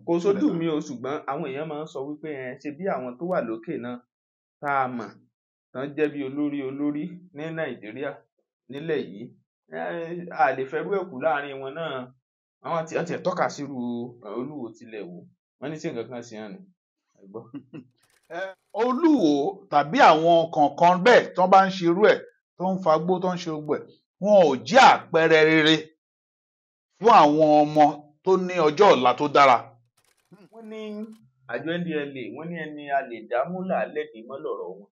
kò sójú mi o ṣùgbọ́n àwọn èèyàn máa ń sọ wípé ṣe bí àwọn tó wà lókè náà tá a mọ̀ tán jẹ́ bí olórí ní Nàìjíríà nílẹ̀ yìí a lè fẹ́rú ẹ̀ kù láàrin wọn náà àwọn àti ẹ̀ tọ́ka sírú Olúwo tilẹ̀ Ìwó wọ́n ní sí nǹkan kan sí hàn ní ẹ̀gbọ́n. Olúwo tàbí àwọn kọ̀ọ̀kan bẹ́ẹ̀ tó bá ń ṣe irú ẹ̀ tó ń fagbó tó ń ṣe gbogbo ẹ̀ wọn ò jẹ́ àpẹẹrẹ rere fún àwọn ọmọ tó ní ọjọ́ ọ̀la tó dára. wọ́n ní àjọ NDLEA wọ́n ní ẹni a lè dá múlà lẹ́bi mọ́ lọ́rọ̀ wọn.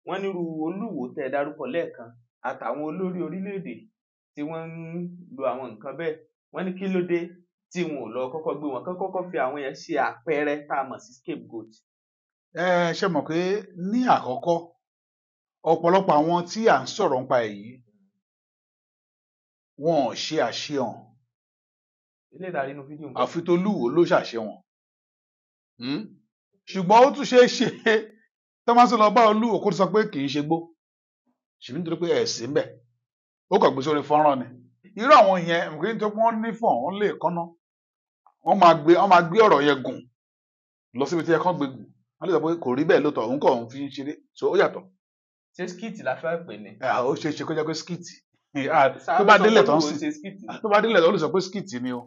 wọ́n nírú Olúwo tẹ́ ẹ dárúkọ lẹ́ẹ̀kan àtàwọn olórí orílẹ̀-èdè tí wọ́n ń lo àwọn nǹkan bẹ́ẹ̀ wọ́n ní kí ló dé tí wọn ò lọ kọ́kọ́ gbé wọn kọ́kọ́ fi àwọn yẹn ṣe àpẹẹrẹ tá a mọ̀ sí scapegoat. Ṣe mọ̀ pé ní àkọ́kọ́ ọ̀pọ̀lọpọ̀ àwọn tí à ń sọ̀rọ̀ nípa èyí wọn ò ṣe àṣehàn ilé ìdarí inú fídíò nǹkan. àfi t'Olúwo ló ṣàṣehàn ṣùgbọ́n ó tún ṣeé ṣe tó máa ń sọ lọ bá Olúwo kó sọ pé kì í ṣe gbó ṣùgbọ́n nítorí pé ẹ̀sìn ń bẹ ó kàn gbé sórí fọ́nrán ni irú àwọn yẹn nítorí pé wọ́n ní fọ̀n wọ́n lè kánná wọ́n máa gbé ọ̀rọ̀ yẹn gùn lọ síbi tí ẹ kàn gbé gùn wọ́n lè sọ pé kò rí bẹ́ẹ̀ lóòótọ́ òun kàn fi ń ṣeré so ó yàtọ̀. ṣé skit la fẹ́ pè ní. ó ṣeé ṣe kó jẹ́ pé skit tó bá délẹ̀ tó ń sìn tó bá délẹ̀ tó lè sọ pé skit ni o.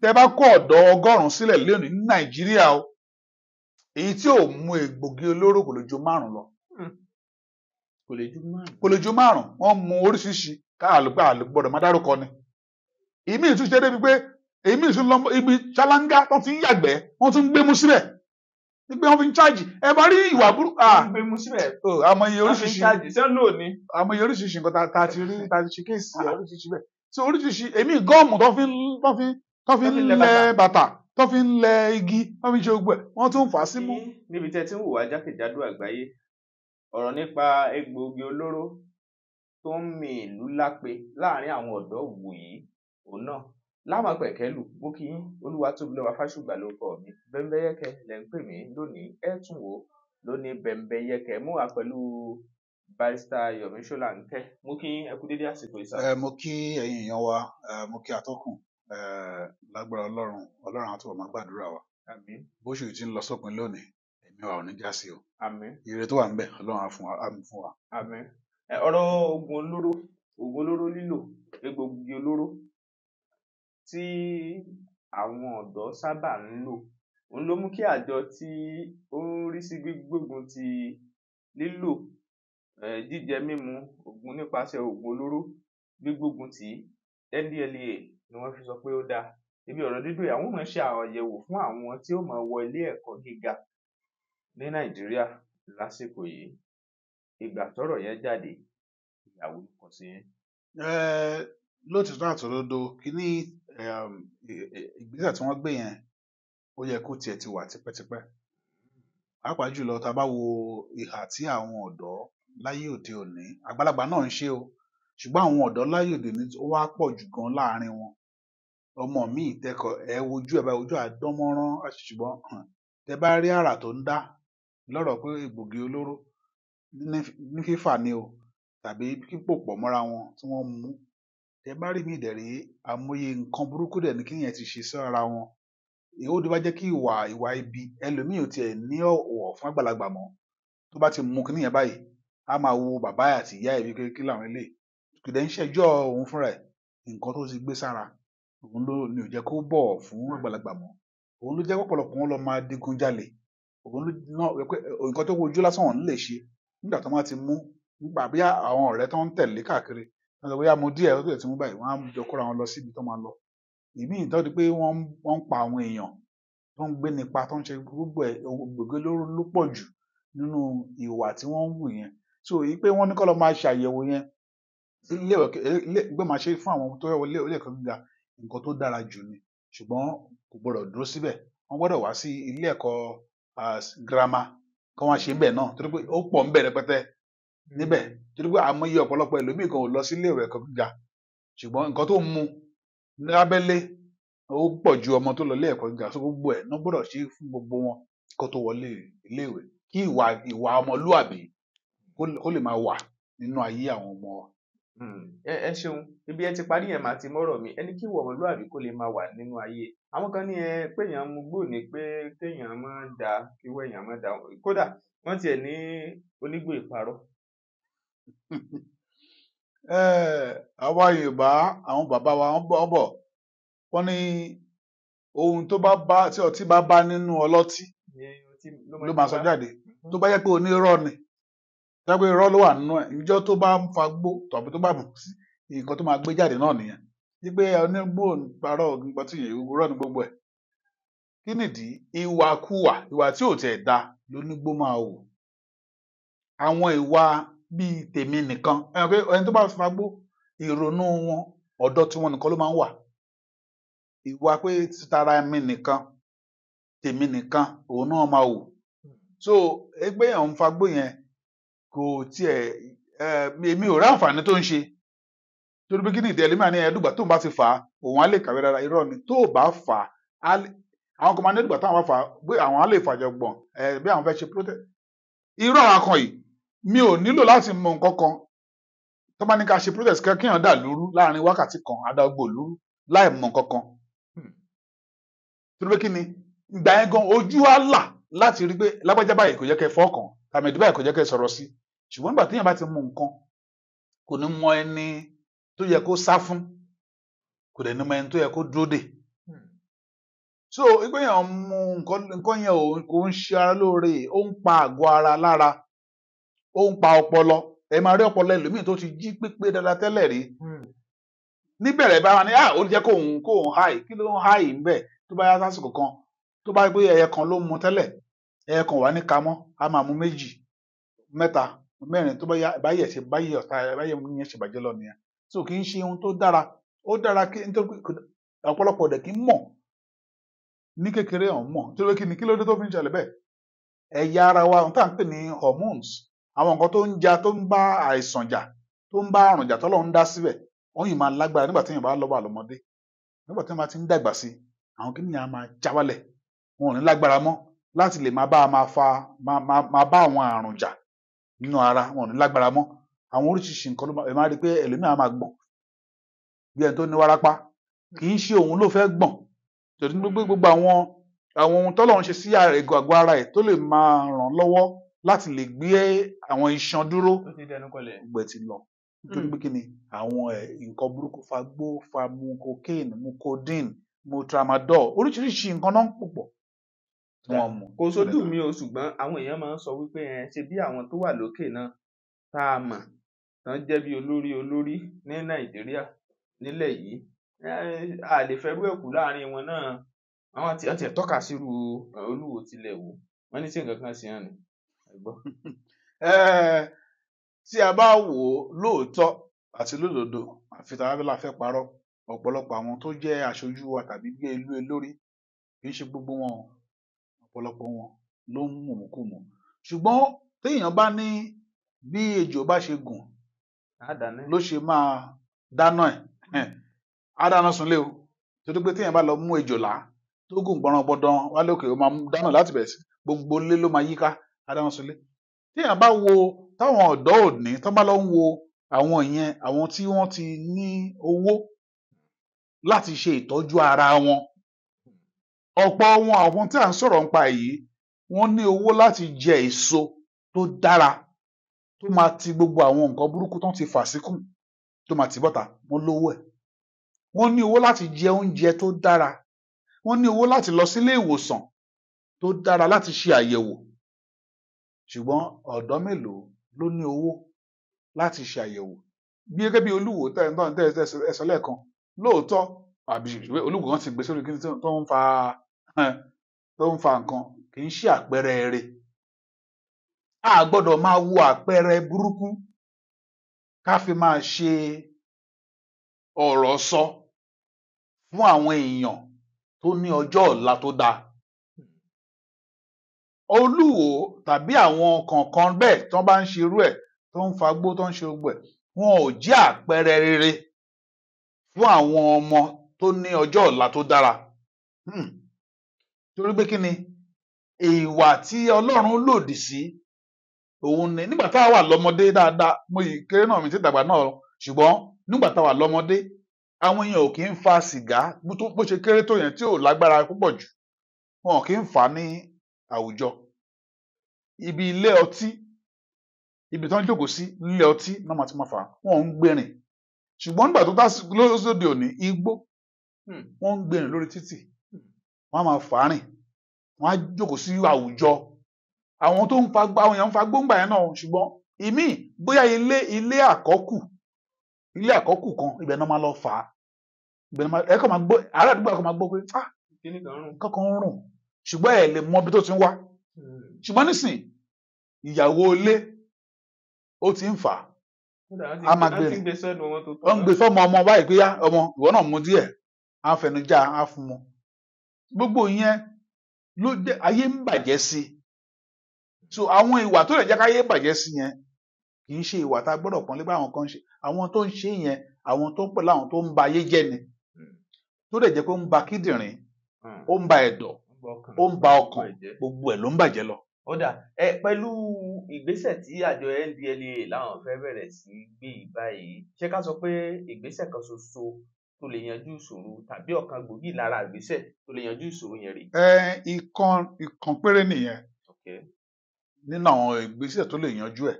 tẹ bá kó ọ̀dọ́ 100 sílẹ̀ lónìí ní Nàìjíríà o èyí tí ò mú egbògi olóró kò lè ju 5 lọ. kò lè ju 5 wọ́n mú oríṣiríṣi àlùgbọ́dọ̀ má dárúkọ ni. ìmí ìtúnṣe débi pé èmi ìsún lọ ibi ṣáláńgá tó ti ń yàgbẹ́ wọ́n tún ń gbé mú síbẹ̀ nígbà wọ́n fi ń ṣáàjì ẹ bá rí ìwà burúkú. gbé mú síbẹ̀. àmọye oríṣiríṣi àmọye oríṣiríṣi nǹkan tá a ti rí tá a ti ṣe kéèsì oríṣiríṣi bẹ́ẹ̀ so oríṣiríṣi èmi gọ́ọ̀mù tó fi ń lẹ bàtà tó fi ń lẹ igi tó fi ń ṣe gbogbo ẹ̀ wọ́n tún fà á símú. níbi tẹ́ ti ń wò wá jákèjádò àgbáyé ọ̀rọ̀ nípa egbòogi olóró tó ń mi ìlú lápè láàrin àwọn ọ̀dọ́ wòyí òun náà lámàpẹ̀kẹ́lù mú kí Olúwatóbilọ́ba Fásùgbà ló kọ mi Bẹ́mbẹ́yẹ́kẹ́ lẹ́ ń pè mí lónìí ẹ̀ tún wò lónìí Bẹ́mbẹ́yẹ́kẹ́ mú wa pẹ̀lú Barrister Yomi Solanke mú kí ẹ kú dédé àsìkò ìsà. mo kí ẹ̀yin èèyàn wa mo kí atọ́kùn lágbára Ọlọ́run àti ọmọ gbàdúrà wa bóṣù tí ń lọ sópin lónìí ẹ̀mí wa ò ní já sí o ire tó wà ń bẹ Ọlọ́run á fún wa. ọ̀rọ̀ oògùn olóró lílò egbògi olóró tí àwọn ọ̀dọ́ sábà ń lò òun ló mú kí àjọ tí ó ń rí sí gbígbógun ti lílò jíjẹ mímu ògùn nípasẹ̀ ògùn olóró gbígbógun tí NDLEA ni wọ́n fi sọ pé ó dáa ibi ọ̀rọ̀ dídùn àwọn máa ṣe àyẹ̀wò fún àwọn tí ó máa wọ ilé ẹ̀kọ́ gíga ní Nàìjíríà lásìkò yìí ìgbà tọ́rọ̀ yẹn jáde ìyàwó kò sí. lótìtọ́ àtòdodo kíní ìgbésẹ̀ tí wọ́n gbé yẹn ó yẹ kó tiẹ̀ ti wà tipẹ́tipẹ́ pàápàá jùlọ tá a bá wo ìhà tí àwọn ọ̀dọ́ láyé òde òní àgbàlagbà náà ń ṣe o ṣùgbọ́n àwọn ọ̀dọ́ láyé òde òní ó wá pọ̀ jù gan láàrin wọn ọmọ mi ìtẹ́kọ̀ ẹ wojú ẹ bá wojú àdánmọ́rán ṣùgbọ́n tẹ bá rí àrà tó ń dá lọ́rọ̀ pé egbògi olóró ní fífà ni o tàbí pípò pọ̀ mọ́ra wọn tí wọ́n mú tẹ bá rí mi ìdẹ̀rẹ̀ àmọye nǹkan burúkú dẹ̀ ní kíyẹn ti ṣe sára wọn ó dé bá jẹ́ kí ìwà ibi ẹlòmíì ò tiẹ̀ ní ọ̀wọ̀ fún àgbàlagbà mọ́ tó bá ti mú kíní yẹn báyìí á máa wo bàbá àti ìyá ẹ̀ bí kékeré làwọn eléyìí kìdẹ̀ ń ṣẹjọ́ òun fúnra ẹ̀ nǹkan tó ti gbé sára òun ló ní ò jẹ́ kó bọ̀ fún àgbàlagbà mọ́ òun ló jẹ́ pọ̀pọ̀lọpọ̀ wọn lọ máa digun jalè òun ló náà pé nǹkan tó wojú lásán wọn lè ṣe nígbà tó máa ti mú nígbà bí àwọn ọ̀rẹ́ tó ń tẹ̀lé káàkiri wọn sọ bóyá mo díẹ̀ ó tẹ̀ tí mú báyìí wọn á jọ kóra wọn lọ síbi tó máa lọ ìmí ìtọ́jú pé wọ́n ń pa àwọn èèyàn tó ń gbé nípa tó ń ṣe gbogbo ẹ̀ gbogbo ló pọ̀ jù nínú ìwà tí wọ́n ń wù yẹn so èyí pé wọ́n ní kọ́ lọ máa ṣàyẹ̀wò yẹn gbé máa ṣe fún àwọn tó yẹ wọlé ilé ẹ̀kọ́ gíga nǹkan tó dára jù ni ṣùgbọ́n kò gbọdọ̀ dúró síbẹ̀ wọ́n gbọdọ̀ wá sí ilé ẹ̀kọ́ girama kí wọ́n ṣe ń bẹ̀ náà torí pé ó pọ̀ ń bẹ̀ rẹpẹtẹ níbẹ̀ torí pé àmọye ọ̀pọ̀lọpọ̀ ẹlòmíì kan ò lọ sí ilé ẹ̀kọ́ gíga ṣùgbọ́n nǹkan tó mú lábẹ́lé ó pọ̀ ju ọmọ tó lọ ilé ẹ̀kọ́ gíga tó gbogbo ẹ̀ náà gbọdọ̀ ṣe fún gbogbo wọn kó tó wọlé iléèwé kí ìwà ọmọlúàbí kó lè máa wà nínú ayé àwọn ọmọ ẹ ṣeun, ibi ẹ ti parí yẹn màá ti mọ́rọ̀ mi. Ẹni kí ìwà ọmọlúàbí kó lè máa wà nínú ayé. Àwọn kan ní péèyàn mugbó ni pé kéèyàn má da, kíwà èèyàn má da. Kódà wọ́n tiẹ̀ ní onígbò ìparọ́. Àwa Yorùbá, àwọn bàbá wa wọ́n bọ̀ wọ́n ní ohun tó bá tí ọtí bá bá nínú ọlọ́tí ló máa sọ jáde. Tó bá jẹ́ pé onírọ́ ni, tó bá jẹ́ pé irọ́ ló wà nínú ẹ̀, ìjọ́ tó bá ń fagbó tàbí tó bá mú sí nǹkan tó máa gbé jáde náà nìyẹn. Wípé onígbò ìparọ́ nǹkan tí irọ́ ni gbogbo ẹ̀. Kí nìdí? Ìwàkuwà, ìwà tí ò tiẹ̀ da lónígbó máa wù. Àwọn ìwà bíi tèmi nìkan, ẹni tó bá fagbó, ìrònú wọn ọ̀dọ̀ tiwọn nìkan ló máa ń wà. Ìwà pé títara mi nìkan, tèmi nìkan, òun náà máa wù. So ẹgbẹ́ èèyàn ń fagbó yẹn kò tiẹ̀ èmi ò rí àǹfààní tó ń ṣe. Torí pé kí ni ìdí ẹlẹ́mìí ní ẹ̀ẹ́dùgbà tóun bá ti fà á, òun á lè kàwé dára. Irọ́ ni. Tó o bá fà á, àwọn kan máa ní ẹ̀ẹ́dùgbà táwọn bá fà á, pé àwọn á lè fàjọgbọ̀n bí àwọn fẹ́ ṣe protest. Irú àwọn kan yìí, mi ò nílò láti mọ nǹkan kan tó bá ní ká ṣe protest kéèyàn dà lúrú láàrin wákàtí kan, adágbò lúrú láì mọ nǹkan kan. Torí pé kí ni ìgbà yẹn gan ojú á là láti rí pé lágbájá báyìí kò yẹ kẹ́ fọ́ọ̀kàn, tàmẹ̀dù báyìí kò yẹ kẹ́ sọ̀rọ̀ sí. Ṣùgbọ́n nígbà téèyàn bá ti mọ nǹkan, kò ní mọ ẹni tó yẹ kó sá fún, kò dẹ̀ ní mọ ẹni tó yẹ kó dúró dè. So ìgbà yẹn mú nǹkan yẹn kò ń ṣe ara lóore, ó ń pa àgọ́ ara lára, ó ń pa ọpọlọ. Ẹ máa rí ọpọlọ ẹlòmíì tó ti jí pípé dáadáa tẹ́lẹ̀ rí. Níbẹ̀rẹ̀ bá wọn ní ó jẹ́ kóun háì, kí ló ń háì ńbẹ̀ tó bá yá sásìkò kan, tó bá gbé ẹyẹ kan ló mu tẹ́lẹ̀, ẹyẹ kan wà ní kamọ́, a máa mu 2, 3, 4 tó bá yá báyẹ̀ yẹn ṣe bàjẹ́ lọ nìyẹn. So kì í ṣe ohun tó dára. Ó dára kí nítorí ọ̀pọ̀lọpọ̀ dẹ̀ kí ń mọ̀ ní kékeré ọ̀hún mọ̀. Nítorí kí ló dé tó fi ń ṣẹlẹ̀ bẹ́ẹ̀? Ẹ̀yà ara wa ohun tá à ń pè ní hormones, àwọn nǹkan tó ń bá àìsàn jà, tó ń bá àrùn jà tọ́lọ́run dá síbẹ̀, wọ́n yìí máa lágbára nígbà tí èèyàn bá lọ́wọ́ àlọ́mọdé. Nígbà tí wọ́n bá ti ń dàgbà sí, àwọn kìnìyàn á máa já wálẹ̀. Wọn ò ní lágbára mọ́ láti lè máa bá àwọn àrùn jà nínú ara. Wọn ò ní lágbára mọ́. Àwọn oríṣiríṣi nǹkan ló máa rí pé ẹlòmíì á máa gbọ̀n bí ẹni tó ní wárápá. Kì í ṣe òun ló fẹ́ gbọ̀n. Torí gbogbo àwọn ohun tọ́lọ́run ṣe sí àgọ́ ara ẹ̀ tó lè máa ràn lọ́wọ́ láti lè gbé àwọn iṣan dúró, gbogbo ẹ̀ ti lọ. Nítorí pé kí ni àwọn nǹkan burúkú, fagbó, mu cocaine, mu codeine, mu tramadol, oríṣiríṣi nǹkan náà ń pò pọ̀ tí wọ́n mú. Kò sójú mi o, ṣùgbọ́n àwọn èèyàn máa ń sọ wípé ṣe bí àwọn tó wà lókè náà tá a mọ̀ tán jẹ́ bí olórí ní Nàìjíríà nílẹ̀ yìí, a lè fẹ́rú ẹ̀kú láàrin wọn náà. Àwọn àti tọ́ka sírú Olúwo tilẹ̀ wò, wọ́n ní sí nǹkan kan sí hàn ní ẹ̀gbọ́n. Tí a bá wò ó lóòótọ́ àti lódodo, àfi tàbí fẹ́ parọ́, ọ̀pọ̀lọpọ̀ àwọn tó jẹ́ aṣojú wa tàbí gbé ìlú olórí, kì í ṣe gbogbo wọn, ọ̀pọ̀lọpọ̀ wọn ló ń mùmùkùmù. Ṣùgbọ́n téèyàn bá ní bí ejò bá ṣe gùn ló ṣe máa dáná ẹ̀, á dáná sunlé o. Torí pé téèyàn bá lọ mú ejò là tó gùn gbọ̀nràngbọ̀dàn wálé òkè, ó máa dáná láti bẹ̀rẹ̀ sí gbogbo ilé ló máa yíká, á dáná sunlé. Téèyàn bá wo táwọn ọ̀dọ́ òní tó bá lọ ń wo àwọn tí wọ́n ti ní owó láti ṣe ìtọ́jú ara wọn, ọ̀pọ̀ wọn àwọn tí à ń sọ̀rọ̀ nípa èyí, wọ́n ní owó láti jẹ èso tó dára tó máa ti gbogbo àwọn nǹkan burúkú tó ti fà síkùn tó máa ti bọ́ta. Wọ́n lówó ẹ̀. Wọ́n ní owó láti jẹ oúnjẹ tó dára. Wọ́n ní owó láti lọ sílé ìwòsàn tó dára láti ṣe àyẹ̀wò. Ṣùgbọ́n ọ̀dọ́ mélòó ló ní owó láti ṣe àyẹ̀wò? Bí gẹ́gẹ́ bí Olúwo ẹ̀sọ́ lẹ́ẹ̀kan, lóòótọ́ àbí Olúwo kan ti gbé sórí kíní tó ń fa nǹkan, kì í ṣe àpẹẹrẹ eré. A gbọ́dọ̀ máa wo àpẹẹrẹ burúkú ká fi máa ṣe ọ̀rọ̀ sọ fún àwọn èèyàn tó ní ọjọ́ ọ̀la tó dáa. Olúwo tàbí àwọn kọ̀ọ̀kan bẹ́ẹ̀ tó bá ń ṣe irú ẹ̀, tó ń fagbó, tó ń ṣe gbogbo ẹ̀, wọn ò jẹ́ àpẹẹrẹ rere fún àwọn ọmọ tó ní ọjọ́ ọ̀la tó dára. Torí pé kí ni ìwà tí Ọlọ́run lòdì sí òun ni. Nígbà tá a wà lọ́mọdé dáadáa, mo yìí kéré náà, mi ti dàgbà náà, ṣùgbọ́n nígbà táwa lọ́mọdé àwọn èèyàn ò kì í fa sìgá bó ṣe kéré tó yẹn tí ò lágbára púpọ̀ jù wọn ò kì í fà á ní àwùjọ ibi ilé ọtí ibi tí wọ́n jókòó sí nílé ọtí náà máa ti máa fà á wọn ò ń gbèrìn ṣùgbọ́n nígbà tó dá lóde òní igbó wọ́n ń gbèrìn lórí títì wọ́n á máa fà á rìn wọ́n á jókòó sí àwùjọ àwọn tó ń fa àwọn èèyàn ń fa gbóngbà yẹn náà ṣùgbọ́n ìmíì bóyá ilé àkọ́kù kan ibẹ̀ náà máa lọ fà á ibẹ̀ náà máa ẹ kàn máa gbọ́ ará àdúgbò kan máa gbọ́ pé kankan ń rùn ṣùgbọ́n ẹ lè mọ ibi tó ti ń wá ṣùgbọ́n nísìn ìyàwó ilé ó ti ń fà á a máa gbé ọ ń gbé fọmọ ọmọ báyìí pé yá ọmọ ìwọ náà mú díẹ̀ á fẹnu já á fún mu gbogbo ìyẹn ló jẹ́ ayé ń bàjẹ́ sí so àwọn ìwà tó lè jẹ́ káyé bàjẹ́ sí yẹn kì í ṣe ìwà tá a gbọ́dọ̀ pọ́nlé bá àwọn kan ṣe àwọn tó ń ṣe yẹn àwọn tó ń pẹ̀lú àwọn tó ń ba ayé jẹ́ ni tó lè jẹ́ pé ó ń ba kíndìnrín ó ń ba ẹ̀dọ̀ ó ń ba ọkàn gbogbo ẹ̀ ló ń bàjẹ́ lọ. ó dà pẹ̀lú ìgbésẹ̀ tí àjọ NDLEA láwọn fẹ́ bẹ̀rẹ̀ sí gbé báyìí ṣé ká sọ pé ìgbésẹ̀ kan ṣoṣo tó lè yanjú ìṣòro tàbí ọ̀kan gbòógì lára ìgbésẹ̀ tó lè yanjú ìṣòro yẹn rèé. ìkan péré nìyẹn nínú àwọn ìgbésẹ̀ tó lè yanjú ẹ̀.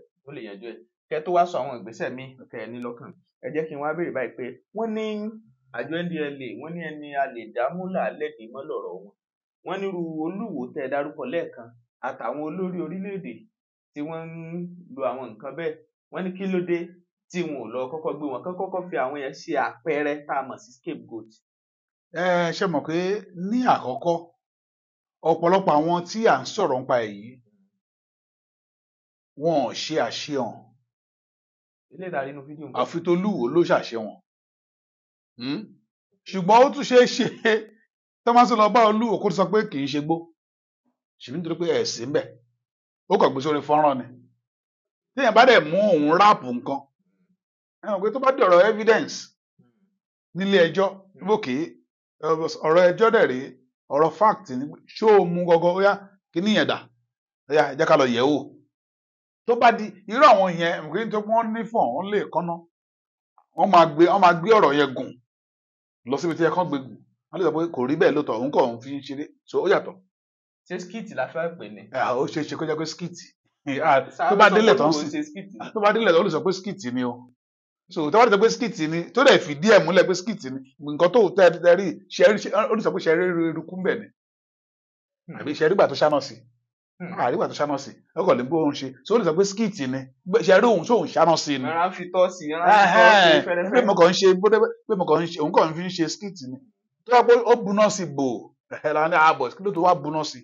Kẹ́ tó wá sọ àwọn ìgbésẹ̀ míì kẹ́ ẹ ní lọ́kàn ẹ jẹ́ kí n wá béèrè báyìí pé wọ́n ní àjọ NDLEA wọ́n ní ẹni a lè dámúlà lẹ́bi mọ́ lọ́rọ̀ wọ́n nírú Olúwo tẹ́ ẹ dárúkọ lẹ́ẹ̀kan àtàwọn olórí orílẹ̀-èdè tí wọ́n ń lo àwọn nǹkan bẹ́ẹ̀ wọ́n ní kí ló dé tí wọn ò lọ kọ́kọ́ gbé wọn kọ́kọ́ fi àwọn yẹn ṣe àpẹẹrẹ tá a mọ̀ sí scapegoat. ṣe mọ̀ pé ní àkọ́kọ́ ọ̀pọ̀lọpọ̀ àwọn tí à ń sọ̀rọ̀ nípa èyí wọn ò ṣe àṣehàn ilé ìdarí inú fídíò nǹkan. àfi t'Olúwo ló ṣàṣe wọn ṣùgbọ́n ó tún ṣeé ṣe tọ́másì lọ bá Olúwo kó sọ pé kì í ṣe gbó ṣùgbọ́n nítorí pé ẹ̀sìn bẹ̀ ó kàn gbé sórí fọ́nrán ni téèyàn bá dẹ̀ mú òun ráàpù nǹkan ẹ̀wọ̀n pé tó bá dọ̀rọ̀ evidence nílé ẹjọ́ lókè ọ̀rọ̀ ẹjọ́ dẹ̀ rí ọ̀rọ̀ fact ni ṣó o mú gọ́gọ́ ó yá kí níyẹn dà ó yá ẹ jẹ́ ká lọ yẹ̀ wò tó bá di irú àwọn yẹn nǹkan tó wọ́n ní fún wọn lè kánná wọ́n máa gbé ọ̀rọ̀ yẹn gùn lọ síbi tí ẹ kàn gbé gùn wọ́n lè sọ pé kò rí bẹ́ẹ̀ lóòótọ́ òun kàn ń fi ń ṣeré so ó yàtọ̀. ṣé skit la fẹ́ pè ní. ó ṣe é ṣe kó jẹ́ pé skit tó bá délẹ̀ tó ń sìn tó bá délẹ̀ tó ń sọ pé skit ni o so tó bá délẹ̀ pé skit ni tó dẹ̀ fìdí ẹ̀ múlẹ̀ pé skit ni nǹkan tó tẹ́ rí ó ní sọ pé ṣẹ́rí eruku ń bẹ̀ ni àbí ṣẹ́rí gbà tó ṣáná sí àríwá tó ṣáná sí ọkọ lè gbé ohun ṣe so ó lè sọ pé skit ni ṣe rí ohun sóhun ṣáná sí ni rárá fi tọ́ sí fẹ́rẹ́fẹ́ pé mo kàn ń ṣe òun kàn ń fi ń ṣe skit ni tó yẹ pé ó buná sí bò ẹ̀la ní ààbọ̀ kí ló tó wá buná sí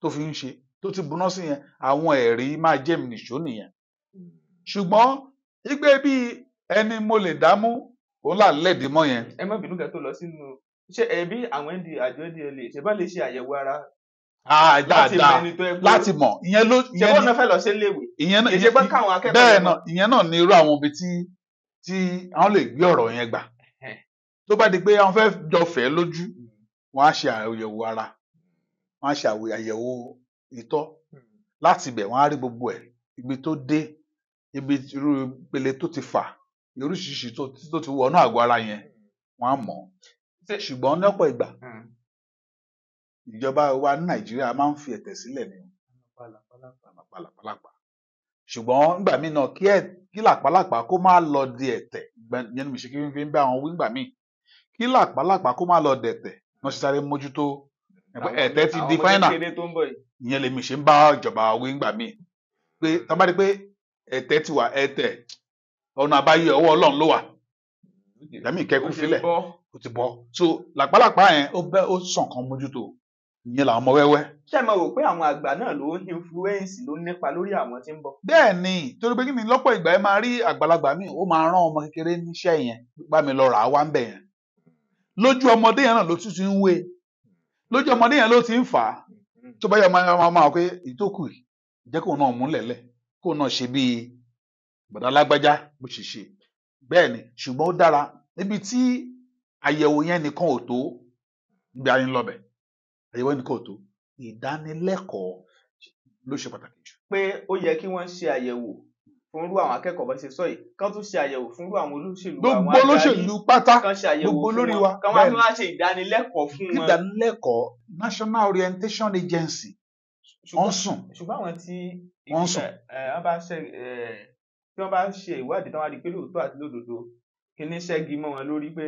tó fi ń ṣe tó ti buná sí yẹn àwọn ẹ̀rí máa jẹ́ mi nìṣó nìyẹn ṣùgbọ́n igbe bíi ẹni mo lè dámú òun là lẹ́ẹ̀dì mọ́ yẹn. ẹ má bínú kẹ́ tó lọ sínú ṣé ẹbí àwọn àjọ NDLEA ṣe bá lè ṣe àyẹ̀wò ara dáadáa láti mọ̀ ìyẹn ló ṣe bọ́ọ̀ náà fẹ́ lọ sí iléèwé ìṣe pé káwọn akẹ́kọ̀ọ́ bẹ́ẹ̀ náà ìyẹn náà ní irú àwọn ibi tí àwọn lè gbé ọ̀rọ̀ yẹn gbà tó bá di pé àwọn fẹ́ jọ fẹ́ lójú wọ́n á ṣe àyẹ̀wò ara wọ́n á ṣe àyẹ̀wò ìtọ̀ láti ibẹ̀ wọ́n á rí gbogbo ẹ̀ ibi tó dé ibi irú ìpele tó ti fà oríṣiríṣi tó ti wọnú àgọ́ ara yẹn wọ́n á mọ̀ ṣùgbọ́n ní ọ̀pọ̀ ìgbà ìjọba wa ní Nàìjíríà máa ń fi ẹ̀tẹ̀ sílẹ̀ ní pàlàpàlàpà ṣùgbọ́n nígbà míì náà kí làpálàpà kó má lọ di ẹ̀tẹ̀ yẹn mi ṣe kí n fi ń bá àwọn wíńgbà míì kí làpálàpà kó má lọ dẹ̀tẹ̀ wọ́n ṣe sáré mójútó ẹ̀tẹ̀ ti di fáínà ìyẹn lèmi ṣe ń bá ìjọba wíńgbà míì pé tá bá rí pé ẹ̀tẹ̀ ti wà ẹ̀tẹ̀ ọ̀nà àbáyọ ọwọ́ Ọlọ́run ló wà ìdámì kẹ́kù sílẹ̀ ó ti bọ́ so làpálàpà yẹn ó sàn kan mójútó ìyẹn làwọn ọmọ wẹ́wẹ́. ṣé ẹ máa rò pé àwọn àgbà náà ló ń influence ló ń nípa lórí àwọn tí ń bọ̀. bẹ́ẹ̀ ni torí pé kí ni lọ́pọ̀ ìgbà ẹ máa rí àgbàlagbà míì ó máa rán ọmọ kékeré níṣẹ́ yẹn bá mi lọ rà á wá ń bẹ̀ yẹn lójú ọmọdé yẹn náà ló tún ti ń wé lójú ọmọdé yẹn ló ti ń fà á tó bá yẹ ọmọ máa pé ìtókù jẹ́ kóun náà mú lẹ̀lẹ̀ kóun náà ṣe bíi bọ̀dá lágbájá bó ṣe ṣe bẹ́ẹ̀ ni ṣùgbọ́n ó dára níbi tí àyẹ̀wò yẹn nìkan ò tó níbi ayé ńlọbẹ̀ àyẹ̀wò yẹn nìkan ò tó ìdánilẹ́kọ̀ọ́ ló ṣe pàtàkì jù. pé ó yẹ kí wọ́n ṣe àyẹ̀wò fúnrú àwọn akẹ́kọ̀ọ́ bá ṣe sọ yìí, kán tún ṣe àyẹ̀wò fúnrú àwọn olóṣèlú, àwọn gbogbo adarí, olóṣèlú pátá kán ṣe àyẹ̀wò gbogbo fún lórí wọn, wa kán wá tún wá ṣe ìdánilẹ́kọ̀ọ́ fún wọn. ìdánilẹ́kọ̀ọ́ National Orientation Agency wọ́n sùn. ṣùgbọ́n àwọn tí wọ́n sùn. tí wọ́n bá ṣe ìwádìí tí wọ́n á rí pé lóòótọ́ àti lódodo kíní ṣẹ́gi mọ́ wọn lórí pé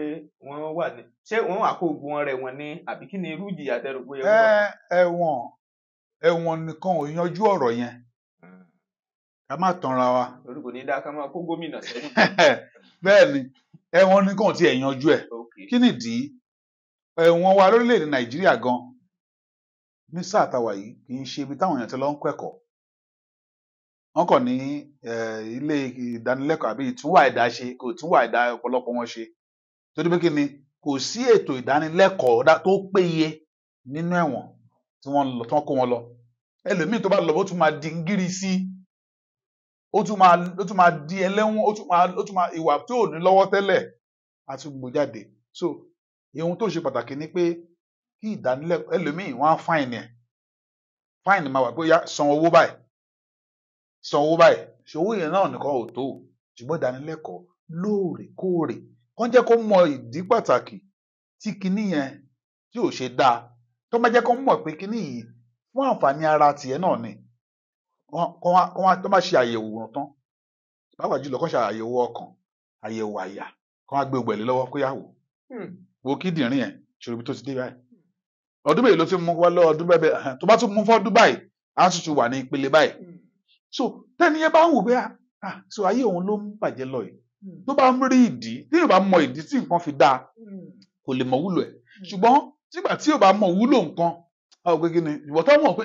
wọ́n wà ní, ṣé wọ́n wà kó gbogbo wọn rẹ̀ wọ́n ní, àbí kí ni irú ìjìyà tẹ́ rò pé ẹ̀wọ̀n nìkan ò yanjú ọ̀rọ̀ yẹn, ká má tanra wa. lórí kò ní dá ká máa kó gómìnà sẹ́yìn. bẹ́ẹ̀ ni ẹ̀wọ̀n nìkan ò tiẹ̀ yanjú ẹ̀. kí nìdí? ẹ̀wọ̀n wa lórílẹ̀‐èdè Nàìjíríà gan ní sáà táwa yìí kì í ṣe ibi táwọn èèyàn ti lọ ń kẹ́kọ̀ọ́. wọ́n kàn ní ilé ìdánilẹ́kọ̀ọ́ àbí ìtúnwà ẹ̀dá ṣe, kò túnwà ẹ̀dá ọ̀pọ̀lọpọ̀ wọn ṣe, torí pé kí ni, kò sí ètò ìdánilẹ́kọ̀ọ́ tó péye nínú ẹ̀wọ̀n tí wọ́n kó wọn lọ. ẹlòmíì tó bá lọ ó tún máa di ngírí sí, ó tún máa di ẹlẹ́wọ̀n, ó tún máa ìwà tí ò ní lọ́wọ́ tẹ́lẹ̀ á tún gbó jáde. so ohun tó ṣe pàtàkì ni pé kí ìdánilẹ́kọ̀ọ́, ẹlòmíì wọ́n á fáìnì ẹ̀, fáìnì máa wà pé yá san owó báyìí, ṣòwò yẹn náà nìkan ò tó, ṣùgbọ́n ìdánilẹ́kọ̀ọ́ lóòrèkóòrè kàn jẹ́ kó mọ ìdí pàtàkì tí kinní yẹn tí ò ṣe dáa, tó má jẹ́ kó mọ̀ pé kinní yìí fún àǹfààní ara tiẹ̀ náà ni. tó bá ṣe àyẹ̀wò wọn tán, pàápàá jùlọ kó ṣe àyẹ̀wò ọkàn, àyẹ̀wò àyà, kó wá gbé ògbẹ̀lẹ̀ lọ́wọ́ kó yà wo kíndìnrín yẹn ṣòro ibi tó ti dé báyìí. ọdún mélòó ló ti mú wá lọ, ọdún bẹ́ẹ̀ tó bá tún mú fọ́dún báyìí á tún ti wà ní ìpele báyìí. so tẹ́ni yẹn bá ń wò pé so ayé òun ló ń bàjẹ́ lọ yìí, tó bá ń rí ìdí, tí yóò bá mọ ìdí tí nǹkan fi dáa, kò lè mọ wúlò ẹ̀. ṣùgbọ́n nígbà tí yóò bá mọ wúlò nǹkan, a ò pé kí ni ìwọ tó mọ̀ pé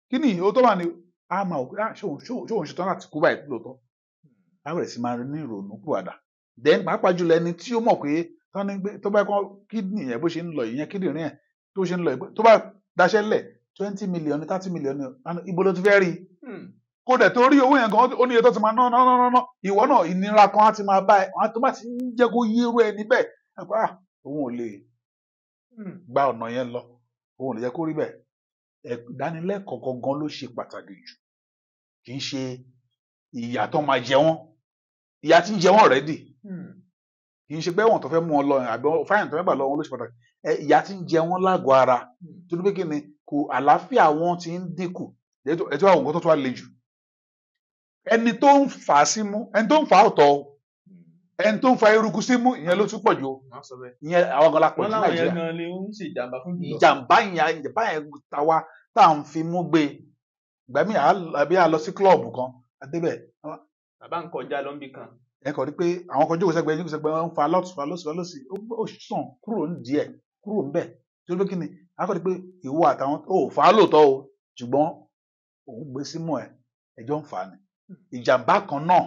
kí ni ìhó tó wà ní, a máa wò pé ṣóun ṣetán láti kú báyìí lóòótọ́, a bẹ̀rẹ̀ sí máa ní ìrònú pìwàdà. then pàápàá jùlọ ẹni tí ó mọ̀ pé tó bá kọ́ kídìní yẹn bó ṣe ń lọ ìyẹn kíndìnrín yẹn tó ṣe ń lọ, tó bá daṣẹ́ lẹ̀ 20 million 30 million ibo ló ti fẹ́ rí kó dẹ̀ tó rí owó yẹn gan, ó ní iye tó ti máa ná ìwọ náà ìnira kan á ti máa bá ẹ, tó bá ti ń jẹ́ kó yé irú ẹni bẹ́ẹ̀ òun ò lè gba ọ̀nà yẹn lọ, òun ò lè jẹ́ kó rí bẹ́ẹ̀. ìdánilẹ́kọ̀ọ́ gangan ló ṣe pàtàkì jù, kì í ṣe ìyà tó máa jẹ wọ́n, ìyà tí ń jẹ wọ́n already, kì í ṣe pé ẹ̀wọ̀n tó fẹ́ mú ọ lọ àbí fáyìn tó fẹ́ gbà lọ wọn ló ṣe pàtàkì, ìyà tí ń jẹ wọ́n lágọ̀ọ́ ara, torí pé kí ni, kò àlàáfíà wọn ti ń dínkù. ètò àwọn nǹkan tó tún wá le jù, ẹni tó ń fà á sí mú, ẹni tó ń fà á ọ̀tọ̀, ẹni tó ń fa eruku sí mú, ìyẹn ló tún pọ̀ jù, ìyẹn àwọn gan la pọ̀ jù Nàìjíríà. ìjàmbá yẹn ta wá tá à ń fi mú gbé, ìgbà míì àbí a lọ sí kílọ̀bù kan àdébẹ̀, bàbá ń kọjá lọ níbi kan, ẹ kàn rí pé àwọn kan jókòó sẹ́gbẹ̀ẹ́ wọn ń fa lọ́sì ó sàn kúrò nídìí ẹ̀, kúrò níbẹ̀, tó ló pé kí ni, a kàn rí pé ìwọ àtàwọn ò fà á lóòótọ́ o, ṣùgbọ́n òun gbé símú ẹ̀, ẹjọ́ ń fà á ni, ìjàmbá kan náà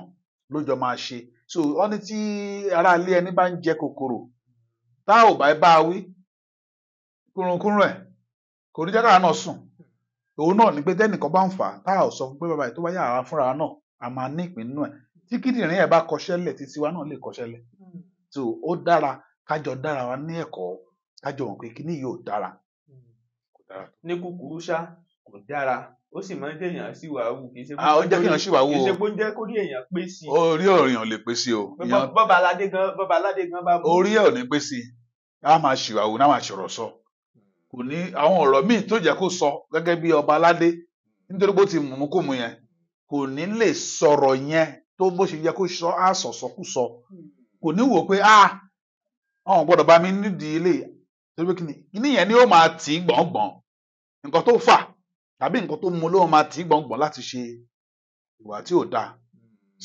ló jọ máa ṣe. so wọ́n ní tí ará ilé ẹni bá ń jẹ kòkòrò tá ò bá bá a wí kúrunkúrun ẹ̀ kò ní jákàrà náà sùn, òun náà ní pé tẹ́nìkan bá ń fà á tá ò sọ fún pé bàbá yìí tó bá yà á fúnra náà a máa ní ìpín nínú ẹ̀, tí kíndìnrín ẹ̀ bá kọṣẹ́lẹ̀ títí wa náà lè kọṣẹ́lẹ̀. so ó dára kájọ dára wa ní ẹ̀kọ́, kájọ mọ̀ pé kíní yóò dára. ní kúkúrú ṣá kò dára, ó sì máa ń jẹ́yàn sí wàhù, kì í ṣe ó jẹ́ kéèyàn sí wàhù o, kì í ṣe pé ó ń jẹ́ kórí èèyàn pé sí i, orí èèyàn lè pé sí o, bọ́ba aládé gan bá mú orí ẹ̀ ò ní pé sí i, á máa ṣìwàhù náà máa ṣọ̀rọ̀ sọ, kò ní àwọn ọ̀rọ̀ míì tó jẹ́ kó sọ gẹ́gẹ́ bí ọba aládé, nítorí bó ti mú kó mu yẹn kò ní lè sọ̀rọ̀ yẹn tó bó ṣe yẹ kó sọ, á sọ̀sọ́kùsọ, kò ní wò pé àwọn gbọ́dọ̀ bá mi nídìí ilé, torí pé kíní yẹn ni ó máa tì í gbọ̀ngbọ̀n, nǹkan tó fà tàbí nǹkan tó mú ló máa tì í gbọ̀ngbọ̀n láti ṣe ìwà tí ò dáa.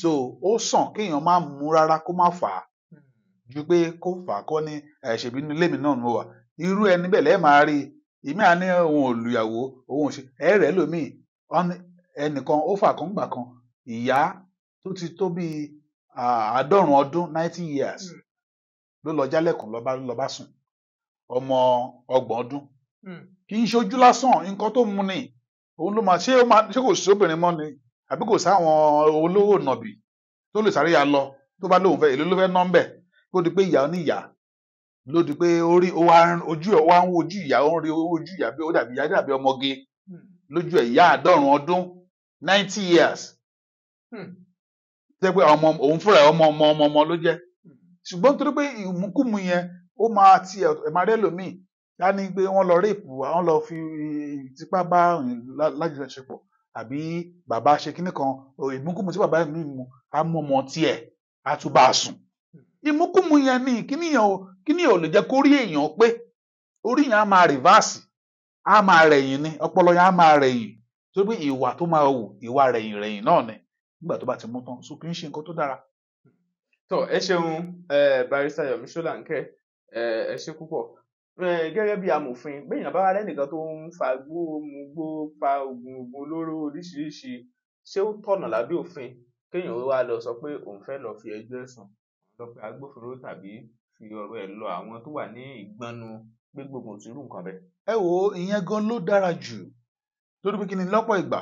so ó sàn kéèyàn má mú rárá kó má fà á, ju pé kó fà á kọ́ ní ṣèbí inú ilé mi náà mo wà, irú ẹni bẹ́ẹ̀ lẹ́ẹ̀ máa rí ìmí à ní òun ò lùyàwó, òun ò ṣe ẹ̀rẹ̀ lómìn, ẹnìkan ó fà kan gbà kan, ìyá tó ti tó bíi 90 ọdún 90 years ló lọ jálẹ̀kùn lọ bá sùn, ọmọ 30 ọdún, kì í ṣojú lásán, nǹkan tó mú ni òun ló máa ṣé kò sí obìnrin mọ́ ni, àbí kò sáwọn olówó nàbì tó lè sáré ya lọ tó bá lóun fẹ́ èlò ló fẹ́ ná ń bẹ̀, kó di pé ìyá oníyà ló di pé ojú ẹ̀ wá ń wojú ìyá, ó ń rí ojú ìyá bí ó dàbí ìyá dàbí ọmọge lójú ẹ̀, ìyá 90 ọdún 90 years. tẹ́ pé ọmọ òun fúnra ẹ̀ ọmọ ló jẹ́ ṣùgbọ́n nítorí pé ìmúkùmù yẹn ó máa ti ẹ̀ máa rẹ́ lòmíì á ní pé wọ́n lọ réèpù wọ́n lọ fi tipá bá lájọṣepọ̀ àbí bàbá ṣe kinní kan ìmúkùmù tí bàbá mi mu á mú ọmọ tiẹ̀ á tún bá a sùn ìmúkùmù yẹn ní kíní yẹn ò lè jẹ́ kó rí èèyàn pé orí yẹn á máa rìvásì á máa rẹ̀yìn ni ọpọlọ yẹn á máa rẹ̀yìn torí pé ìwà tó máa wù ìwà rẹ̀yìn náà ni nígbà tó bá ti mú tán so kì í ṣe nǹkan tó dára. tó ẹ ṣeun barrister Yomi Solanke ẹ ṣe púpọ̀ gẹ́gẹ́ bí amòfin béèyàn bá wà lẹ́nìkan tó ń fa gbó fa oògùn olóró oríṣiríṣi ṣé ó tọ̀nà lábẹ́ òfin kéèyàn wá lọ sọ pé òun fẹ́ lọ fi ẹjọ́ ẹ̀sùn lọ pe agbófinró tàbí fi ọ̀rọ̀ ẹ̀ lọ àwọn tó wà ní ìgbọnnu gbégbógun tìrú nǹkan bẹ́ẹ̀. ẹ wo ìyẹn gan ló dára jù torí pé kí ni lọ́pọ̀ ìgbà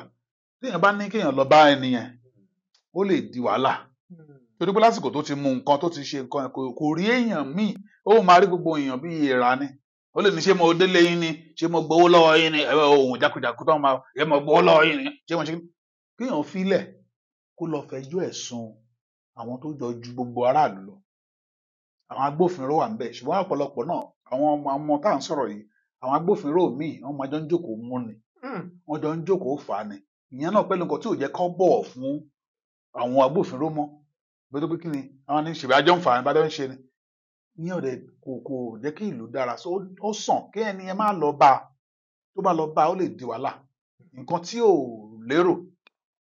téèyàn bá ní kéèyàn lọ bá ẹni yẹn ó lè di wàhálà torí pé lásìkò tó ti mú nǹkan tó ti ṣe nǹkan kò rí èèyàn míì ó máa rí gbogbo èèyàn bí èèrà ni ó lè ní ṣé mo délé yín ni ṣé mo gbowó lọ́wọ́ yín ni ohun jákujàku tó máa ṣé mo gbowó lọ́wọ́ yín ni ṣé mo ṣe kéèyàn filẹ̀ kó lọ fẹjọ́ ẹ̀sùn àwọn tó jọ ju gbogbo aráàlú lọ àwọn agbófinró wà níbẹ̀ ṣùgbọ́n ọ̀pọ̀lọpọ̀ náà àwọn ọmọ tá à ń sọ̀rọ̀ yìí àwọn agbófinró míì wọ́n máa jọ ń jókòó mú ni wọ́n jọ ń jókòó fà á ni ìyẹn náà pẹ̀lú nǹkan tí ò jẹ́ kó bọ̀wọ̀ fún àwọn agbófinró mọ́ gbọ́dọ̀ pé kí ni àwọn ní ṣèbí àjọ ń fà á ní bá dọ́ ń ṣe ni ìyẹn ọ̀dẹ̀ kò jẹ́ kí ìlú dára so ó sàn kí ẹni yẹn má lọ bá a tó bá lọ bá a ó lè di wàhálà nǹkan tí ò lérò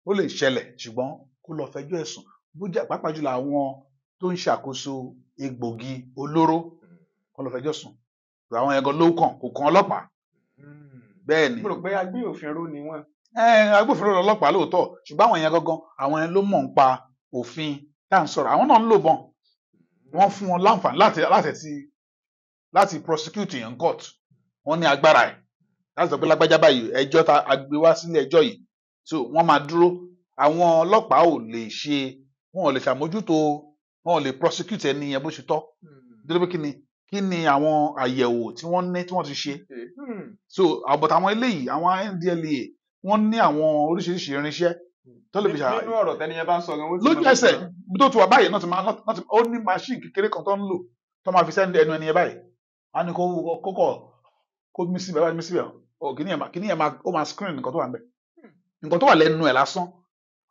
ó lè ṣẹlẹ̀ ṣùgbọ́n kó lọ fẹjọ́ ẹ̀sùn bójá pàápàá jùlọ àwọn tó ń ṣàkóso egbògi olóró kó lọ fẹjọ́ sùn àwọn yẹn gan ló kàn kò kan ọlọ́pàá bẹ́ẹ̀ ni. mo rò pé agbófinró ni wọ́n. agbófinró ọlọ́pàá lóòótọ́ ṣùgbọ́n àwọn yẹn gangan àwọn yẹn ló mọ̀ ń pa òfin tá à ń sọ̀rọ̀ àwọn náà ń lò bọ́n wọ́n fún wọn láǹfààní láti prosecute yẹn court wọ́n ní agbára ẹ̀ láti sọ pé lágbájá báyìí ẹjọ́ tá a gbé wá sílé ẹjọ́ yìí so wọ́n máa dúró àwọn ọlọ́pàá ò lè ṣe wọn ò lè ṣàmójútó wọn ò lè prosecute ẹni yẹn bó ṣe tọ́ nítorí pé kí ni àwọn àyẹ̀wò tí wọ́n ní tí wọ́n ti ṣe so àbọ̀tà àwọn eléyìí àwọn NDLEA wọ́n ní àwọn oríṣiríṣi irinṣẹ́ tẹlifíṣàn nínú ọ̀rọ̀ tẹ́ni yẹn bá ń sọ gan lójú ẹsẹ̀ bí tó ti wà báyìí náà ti máa ó ní machine kékeré kan tó ń lò tó máa fi sẹ́ni ẹnu ẹni yẹn báyìí á ní kó mí síbẹ̀ báyìí mí síbẹ̀ kìíní yẹn ó máa screen nǹkan tó wà níbẹ̀ nǹkan tó wà lẹ́nu ẹ̀ lásán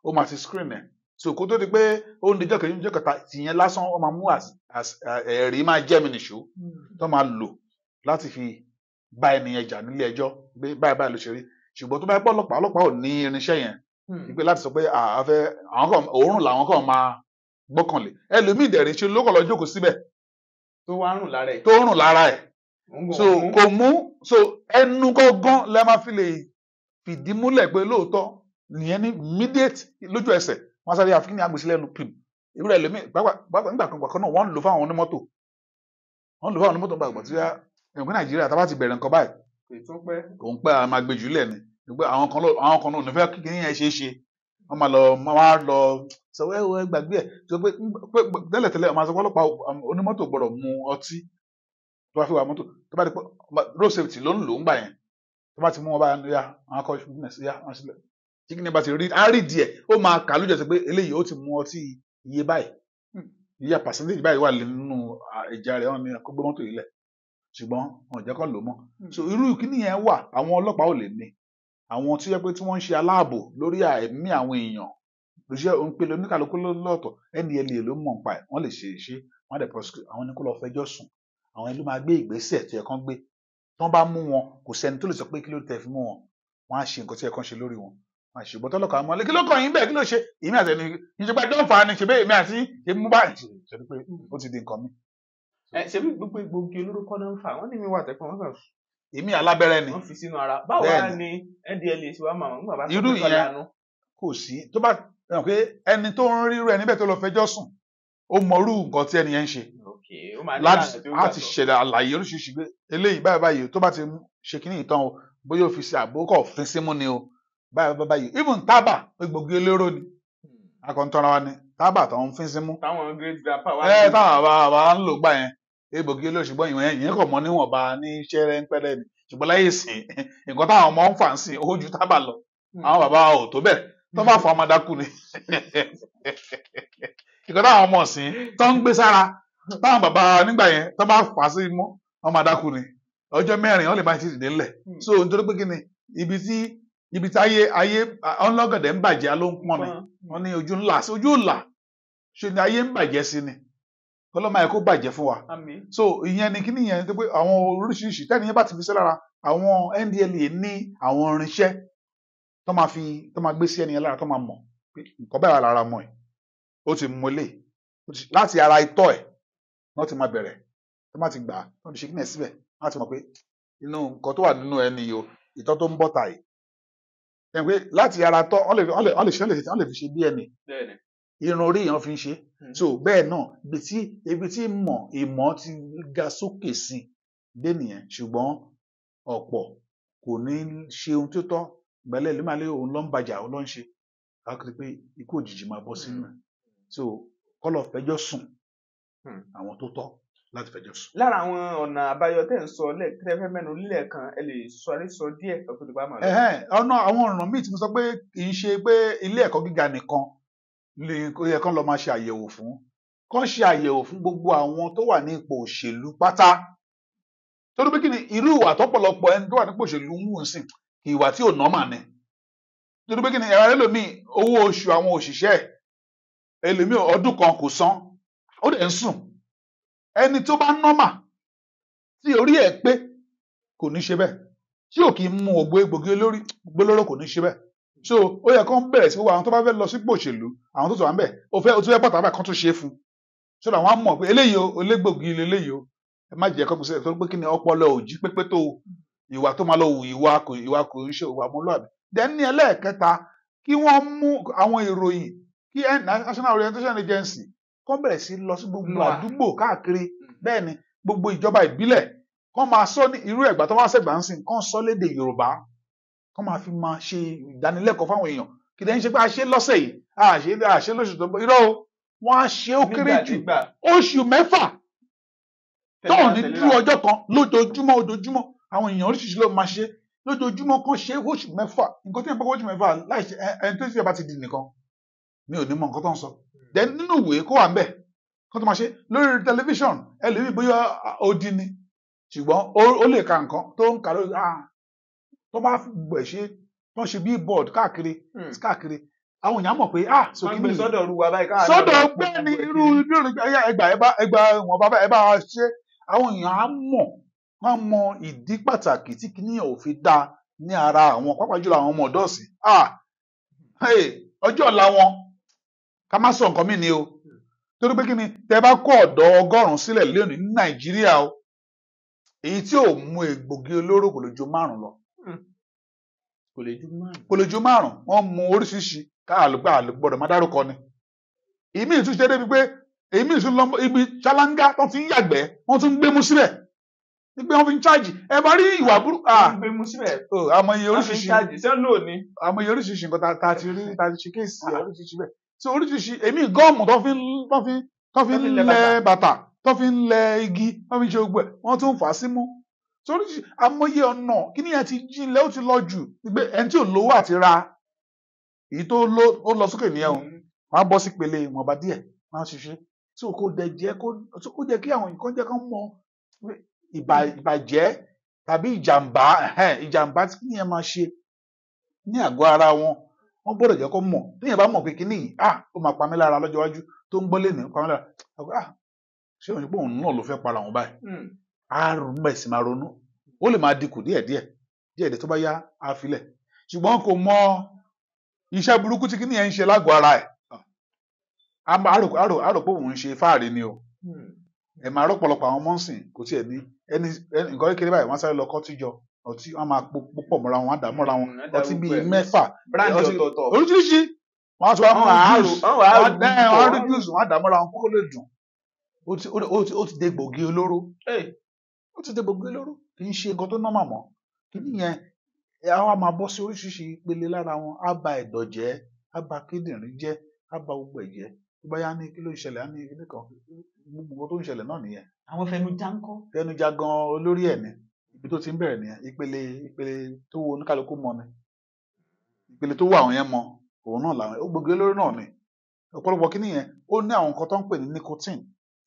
ó máa ti screen ẹ̀ so kó tó di pé ó ń dijọ́ kejì níjọ́ kẹta tìyẹn lásán ó máa mú ẹ̀rí máa jẹ́ mi nìṣó tó máa lò láti fi bá ẹni yẹn jà nílé ẹjọ́ báyìí ló ṣe rí ṣùgbọ́n tó bá yẹ pé ọlọ́pàá ò ní irinṣẹ́ yẹn ìpè láti sọ pé òórùn làwọn kan máa gbọ́kànlé ẹlòmíì dẹ̀rẹ̀ ṣe ló kàn lọ jókòó síbẹ̀ tó wá rùn lára ẹ̀ tó rùn lára ẹ̀ so kò mú so ẹnu gángan lẹ máa fi lè fìdí múlẹ̀ pé lóòótọ́ nìyẹn ní immediate lójú ẹsẹ̀ wọ́n sáré àfikún ní agbèsílẹ̀ ẹnu pim ìwúrẹ̀ ẹlòmíì nígbà kan náà wọ́n ń lò fáwọn onímọ́tò gbàgbọ́ tí ẹ̀kọ́ Nàìjíríà tá bá ti bẹ̀rẹ̀ nǹkan báyìí kò ń pẹ́ àmà gbèjú lẹ̀ ni pé àwọn kan náà nífẹ̀ẹ́ kíkiri yẹn ṣe é ṣe wọ́n máa lọ sọ ẹ gbàgbé ẹ̀ tó pé tẹ́lẹ̀tẹ́lẹ̀ ọmọ àti ọlọ́pàá onímọ́tò gbọ́dọ̀ mu ọtí tó bá fi wà mọ́tò tó bá di pé road safety ló ń lò ń gbà yẹn tó bá ti mú wọn bá ya àwọn akọ fitness ya wọn sílẹ̀ kíkiri ní bá ti rí á rí díẹ̀ ó máa kà lójú ẹsẹ̀ pé eléyìí ó ti mu ọtí iye báyìí iye percentage báyìí wà nínú ìjà rẹ̀ wọn ni kó gbé mọ́tò yìí lẹ̀ ṣùgbọ́n wọn ò jẹ́ kó lò mọ́ so irú kíní yẹn wà àwọn ọlọ́pàá ò lè ní àwọn tí yẹ pé tí wọ́n ń ṣe aláàbò lórí ẹ̀mí àwọn èèyàn lóṣìṣẹ́ òǹpele oníkàlùkù lọ́tọ̀ NDLEA ló mọ̀ nípa ẹ̀ wọ́n lè ṣe wọ́n dẹ̀ prosecute àwọn ní kó lọ fẹjọ́ sùn àwọn ẹni ló máa gbé ìgbésẹ̀ tó yẹ kán gbé tí wọ́n bá mú wọn kò sẹ́ni tó lè sọ pé kí ló tẹ̀ fi mú wọn wọ́n á ṣe nǹkan tí yẹ kán ṣe lórí wọn wọ́n á ṣe ìbọn tọ́lọ́kà mọ́ kí ló kàn yín bẹ́ẹ̀ kí ló ṣe èmi àti ẹni ìjọba ìjọba fà á ni ṣèbí èmi àti èmi mú báyìí ṣe pé ó ti di nǹkan mi. ṣebí gbogbo egbògi olóró kọ́ náà ń fà wọ́n ní mi wà tẹ́kọ̀ wọ́n kàn èmi alábẹ́rẹ́ ni wọ́n fi sínú ara báwo wá ní NDLEA ṣe wá màmá nígbà bá irú ìyẹn kò sí tó bá rẹ̀ pé ẹni tó ń rírú ẹni bẹ́ẹ̀ tó lọ fẹjọ́ sùn ó mọrú nǹkan tí ẹni yẹn ń ṣe láti ṣẹlẹ̀ àlàyé oríṣiríṣi pé eléyìí báyìí tó bá ti ṣe kíní ìtàn o bóyá ó fi ṣe àbókọ̀ fin símú ni o báyìí even tábà egbògi olóró ni akọ̀ntọ́ra wa ni tábà tó ń fin símú táwọn great grandpa wá táwọn bàbá ń lò gbà yẹn egbògi olóró ṣùgbọ́n ìyẹn kò mọ níwọ̀nba ní ṣẹ́rẹ́ ń pẹ́lẹ́ ni ṣùgbọ́n láyé ìsìn nǹkan táwọn ọmọ ń fà ń sìn ó ju tábà lọ àwọn bàbá ò tó bẹ́ẹ̀ tó bá fà á máa dákú ni ìkan táwọn ọmọ ọ̀sìn tó ń gbé sára táwọn bàbá nígbà yẹn tó bá fà á sí imú wọn máa dákú ni ọjọ́ mẹ́rin wọn lè máa ti dìde ńlẹ̀ so nítorí pé kí ni ibi tí ayé ọlọ́gọ̀dẹ̀ ń bàjẹ́ ló ń pọ́n ni wọ́n ní ojú ńlá sí ojú ńlá ṣe ni ayé ń bàjẹ́ sí ni ọlọ́mọ ayé kó bàjẹ́ fún wa so ìyẹn ni kí ni ìyẹn tó pé àwọn oríṣiríṣi tẹ́ni yẹn bá ti fi sí lára àwọn NDLEA ní àwọn irinṣẹ́ tó máa gbé sí ẹni yẹn lára tó máa mọ̀ pé nǹkan báyìí wà lára mọ́ ẹ̀ ó ti mú ilé láti ara itọ́ ẹ̀ wọ́n ti máa bẹ̀rẹ̀ tó máa ti gbà á wọ́n ti ṣe kíni ẹ̀ síbẹ̀ wọ́n ti mọ̀ pé inú nǹkan tó wà nínú ẹni yìí o ìtọ́ tó ń bọ̀ tà yìí ẹ̀ pé láti ara tọ́ wọ́n lè fi ṣe DNA irun orí yẹn fi ń ṣe so bẹ́ẹ̀ náà ibi tí ìmọ̀ ti ga sókè sí dé nìyẹn ṣùgbọ́n ọ̀pọ̀ kò ní ṣe ohun tó tọ́ gbẹ̀lẹ́ ló máa lé òun ló ń bàjà òun ló ń ṣe káàkiri pé ikú òjijì máa bọ́ sínú ẹ̀ so kọ́lọ̀ fẹjọ́ sùn àwọn tó tọ́ láti fẹjọ́ sùn. lára àwọn ọ̀nà àbáyọ tẹ́ ń sọ lẹ́ẹ̀kẹ́fẹ́ mẹ́nu lílẹ̀ kan ẹ lè sọ díẹ̀ ọ̀pọ̀ tó bá máa lọ. àwọn ọ̀nà míì tí mo sọ pé kì í ṣe pé ilé ẹ̀kọ́ gíga nìkan lè yẹ kán lọ máa ṣe àyẹ̀wò fún kán ṣe àyẹ̀wò fún gbogbo àwọn tó wà ní ipò òṣèlú pátá torí pé kí ni irú ìwà tọ́pọ̀lọpọ̀ ẹni tó wà nípò òṣèlú ń wù sí ìwà tí ò nọ́mà ni torí pé kí ni ẹ̀rọ ẹlòmíì owó oṣù àwọn òṣìṣẹ́ ẹlòmíì ọdún kan kò san ó dẹ̀ ń sùn ẹni tó bá nọ́mà tí orí ẹ̀ pé kò ní ṣe bẹ́ẹ̀ tí ò kì í mú ògbógbòógì olóró kò ní ṣe bẹ́ẹ̀ so ó yẹ kán bẹ̀rẹ̀ sí wọ́n àwọn tó bá fẹ́ lọ sípò òṣèlú àwọn tó tó wà ń bẹ̀ ó tún fẹ́ pàtàkì kan tó ṣe é fún so that wọ́n á mọ̀ pé eléyìí o olégbògi eléyìí o ẹ má jẹ́ kọ́kùn sílẹ̀ tó pé kí ni ọpọlọ ò jí pépé tó ìwà tó máa lọ wù ìwà kò ń ṣe ìwà ọmọlúwàbí then ní ẹlẹ́ẹ̀kẹta kí wọ́n mú àwọn ìròyìn kí National Orientation Agency kán bẹ̀rẹ̀ sí lọ sí gbogbo àdúgbò káàkiri bẹ́ẹ̀ ni gbogbo ìjọba ìbílẹ̀ kán máa sọ ní irú ẹ̀gbà tó wá sẹ̀gbà ń sìn kán sọ lédè Yorùbá kán máa fi máa ṣe ìdánilẹ́kọ̀ọ́ fáwọn èèyàn kì í ṣe pé a ṣe lọ́sẹ̀ yìí a ṣe lóṣù tó ń bọ̀ irọ́ o wọ́n á ṣe ó kéré jù oṣù mẹ́fà tóun ní dúró ọjọ́ kan lójoojúmọ́ àwọn èèyàn oríṣiríṣi ló máa ṣe lójoojúmọ́ kan ṣe oṣù mẹ́fà nǹkan tí wọ́n bá oṣù mẹ́fà láì ṣe ẹni tó ṣe bá ti di nìkan mi ò ní mọ nǹkan tó ń sọ then nínú ìwé kó wà ń bẹ̀ kó tó máa ṣe lórí tẹlifíṣàn ẹlòmíì bóyá odi ni ṣùgbọ́n ó lè ka nǹkan tó ń kà lórí tó bá gbẹ̀ ṣe tó ń ṣe billboard káàkiri àwọn èèyàn mọ̀ pé sókè mi sọ́dọ̀ ru wa báyìí káàkiri sọ́dọ̀ gbẹ́ni irú ẹgbà ẹ bá ṣe àwọn èèyàn á mọ̀ wọ́n mọ ìdí pàtàkì tí kìnìyàn ò fi dá ní ara àwọn pàápàá jùlọ àwọn ọmọ ọ̀dọ́ sí ọjọ́ ọ̀la wọn ká má sọ nǹkan mí ni o torí pé kí ni tẹ bá kó ọ̀dọ́ 100 sílẹ̀ lónìí ní Nàìjíríà o èyí tí ò mú egbògi olóró kò lè ju 5 lọ kò lè ju 5 wọ́n mú oríṣiríṣi àlùgbọ́dọ̀ má dárúkọ ni ìmí ìtúnṣe débi pé èmi ìsún lọ ibi ṣáláńgá tó ti ń yàgbẹ́ wọ́n tún ń gbé mú síbẹ̀ nígbà wọ́n fi ń ṣáàjì ẹ bá rí ìwà burúkú gbé mú síbẹ̀ àmọye oríṣiríṣi nǹkan tá a ti rí tá a ti ṣe kéèsì oríṣiríṣi bẹ́ẹ̀ so oríṣiríṣi èmi gọ́ọ̀mù tó fi ń lẹ bàtà tó fi ń lẹ igi tó fi ń ṣe gbogbo ẹ̀ wọ́n tún fà á símú so oríṣiríṣi àmọye ọ̀nà kí ni ẹ ti jinlẹ̀ ó ti lọ jù pé ẹni tí ò lówó àti ra èyí tó lọ sókè nìyẹn o wọ́n á bọ́ sí pele ìwọ̀nba díẹ̀ wọ́n á ṣiṣẹ́ so kò dẹ̀ jẹ́ kó jẹ́ kí àwọn nǹkan jẹ́ kán mọ ìbàjẹ́ tàbí ìjàmbá tí kìnìyàn máa ṣe ní àgọ́ ara wọn wọ́n gbọ́dọ̀ jẹ́ kó mọ̀ téèyàn bá mọ̀ pé kìnì yìí ó máa pa mí lára lọ́jọ́ iwájú tó ń gbọ́ lẹ́nu pa mí lára ṣé òun pé òun náà ló fẹ́ para òun báyìí bẹ̀ sì máa ronú ó lè máa dínkù díẹ̀díẹ̀ tó bá yá á filẹ̀ ṣùgbọ́n kò mọ iṣẹ́ burúkú tí kìnìyàn ń ṣe lágọ̀ọ́ ara ẹ̀ àrò pé òun ń ṣe fáàrí ni o ẹ máa rọpọlọpọ àwọn ọmọ ńsìn kò tiẹ̀ ní ẹni nǹkan kékeré báyìí wọ́n sáré lọ kọtí jọ ọtí wọ́n máa púpọ̀ mọ́ra wọn àdá mọ́ra wọn ọtí bíi 6 oríṣiríṣi wọ́n á tún wá mú juice wọ́n àdá mọ́ra wọn kókó lè dùn ó ti dé gbòógì olóró kì í ṣe nǹkan tó nọ́mà mọ́ kí nìyẹn àwọn máa bọ́ sí oríṣiríṣi ìpele lára wọn á ba ẹ̀dọ̀ jẹ́ á ba kíndìnrín jẹ́ á ba gbogbo ẹ̀ jẹ́ tó bá yá ní kí ló ń ṣẹlẹ̀ á ní kíní kan gbogbo tó ń ṣẹlẹ̀ náà nìyẹn. àwọn fẹnujá ń kọ́. fẹnujá gan olórí ẹ̀ ni ibi tó ti ń bẹ̀rẹ̀ nìyẹn ìpele tó wo oníkálukú mọ ni ìpele tó wọ àwọn yẹn mọ òun náà làwọn egbògi olóró náà ni ọ̀pọ̀lọpọ̀ kíní yẹn ó ní àwọn nǹkan tó ń pè ní nicotine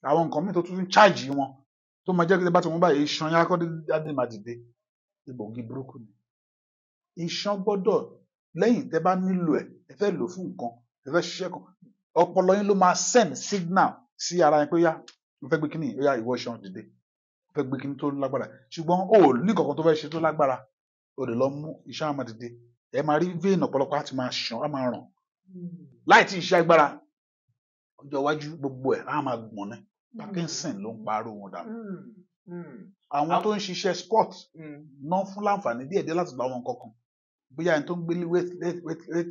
àwọn nǹkan míì tó tún ń cháàjì wọn tó máa jẹ́ kí ẹ bá ti mú báyìí iṣan yá kọ́ jáde máa dìde egbògi burúkú ni iṣan gbọ́dọ̀ lẹ́yìn tẹ́ bá nílò ẹ fẹ́ lò fún nǹkan ẹ fẹ́ ṣiṣẹ́ kan ọpọlọ yín ló máa send signal sí ara yín pé yá mo fẹ́ gbé kíní ó yá ìwọ iṣan dìde mo fẹ́ gbé kíní tó lágbára ṣùgbọ́n o ò ní kankan tó fẹ́ ṣe tó lágbára o lè lọ mú iṣan á máa dìde ẹ máa rí vein ọ̀pọ̀lọpọ̀ á ti máa ṣàn á máa ràn láì tí iṣẹ́ agbára ọjọ́ iwájú gbogbo ẹ̀ á máa gbọ̀n ní Parkinson ló ń parọ́ wọn dànù àwọn tó ń ṣiṣẹ́ sport náà fún láǹfààní díẹ̀díẹ̀ láti gba àwọn kankan bóyá ẹni tó ń gbé